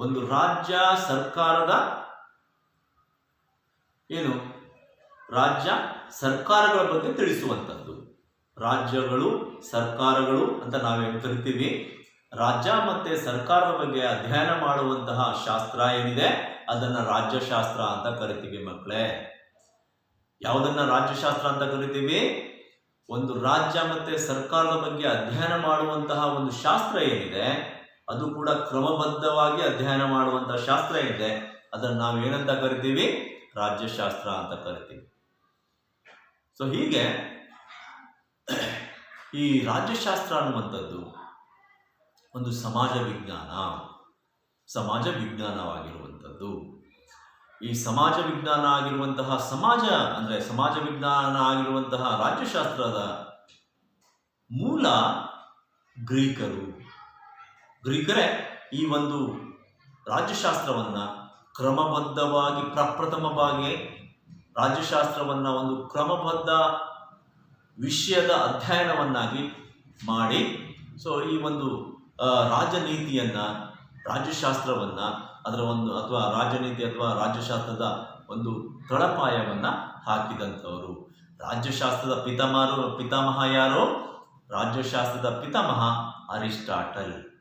ಒಂದು ರಾಜ್ಯ ಸರ್ಕಾರದ ರಾಜ್ಯ ಸರ್ಕಾರಗಳ ಬಗ್ಗೆ ತಿಳಿಸುವಂಥದ್ದು. ರಾಜ್ಯಗಳು, ಸರ್ಕಾರಗಳು ಅಂತ ನಾವೇನು ಕರಿತೀವಿ, ರಾಜ್ಯ ಮತ್ತೆ ಸರ್ಕಾರದ ಬಗ್ಗೆ ಅಧ್ಯಯನ ಮಾಡುವಂತಹ ಶಾಸ್ತ್ರ ಏನಿದೆ ಅದನ್ನ ರಾಜ್ಯಶಾಸ್ತ್ರ ಅಂತ ಕರಿತೀವಿ ಮಕ್ಕಳೇ. ಯಾವುದನ್ನ ರಾಜ್ಯಶಾಸ್ತ್ರ ಅಂತ ಕರಿತೀವಿ? ಒಂದು ರಾಜ್ಯ ಮತ್ತೆ ಸರ್ಕಾರದ ಬಗ್ಗೆ ಅಧ್ಯಯನ ಮಾಡುವಂತಹ ಒಂದು ಶಾಸ್ತ್ರ ಏನಿದೆ ಅದು ಕೂಡ ಕ್ರಮಬದ್ಧವಾಗಿ ಅಧ್ಯಯನ ಮಾಡುವಂತಹ ಶಾಸ್ತ್ರ ಏನಿದೆ ಅದನ್ನು ನಾವು ಏನಂತ ಕರಿತೀವಿ? ರಾಜ್ಯಶಾಸ್ತ್ರ ಅಂತ ಕರಿತೀವಿ. ಸೊ ಹೀಗೆ ಈ ರಾಜ್ಯಶಾಸ್ತ್ರ ಅನ್ನುವಂಥದ್ದು ಒಂದು ಸಮಾಜ ವಿಜ್ಞಾನವಾಗಿರುವಂಥದ್ದು. ಈ ಸಮಾಜ ವಿಜ್ಞಾನ ಆಗಿರುವಂತಹ ಸಮಾಜ ವಿಜ್ಞಾನ ಆಗಿರುವಂತಹ ರಾಜ್ಯಶಾಸ್ತ್ರದ ಮೂಲ ಗ್ರೀಕರೇ ಈ ಒಂದು ರಾಜ್ಯಶಾಸ್ತ್ರವನ್ನ ಕ್ರಮಬದ್ಧವಾಗಿ ಪ್ರಪ್ರಥಮವಾಗಿ ರಾಜ್ಯಶಾಸ್ತ್ರವನ್ನ ಒಂದು ಕ್ರಮಬದ್ಧ ವಿಷಯದ ಅಧ್ಯಯನವನ್ನಾಗಿ ಮಾಡಿ ಸೊ ಈ ಒಂದು ರಾಜ್ಯಶಾಸ್ತ್ರವನ್ನ ಅದರ ಒಂದು ಅಥವಾ ರಾಜನೀತಿ ಅಥವಾ ರಾಜ್ಯಶಾಸ್ತ್ರದ ಒಂದು ತಳಪಾಯವನ್ನ ಹಾಕಿದಂಥವರು. ರಾಜ್ಯಶಾಸ್ತ್ರದ ಪಿತಾಮಹ ಯಾರು? ರಾಜ್ಯಶಾಸ್ತ್ರದ ಪಿತಾಮಹ ಅರಿಸ್ಟಾಟಲ್.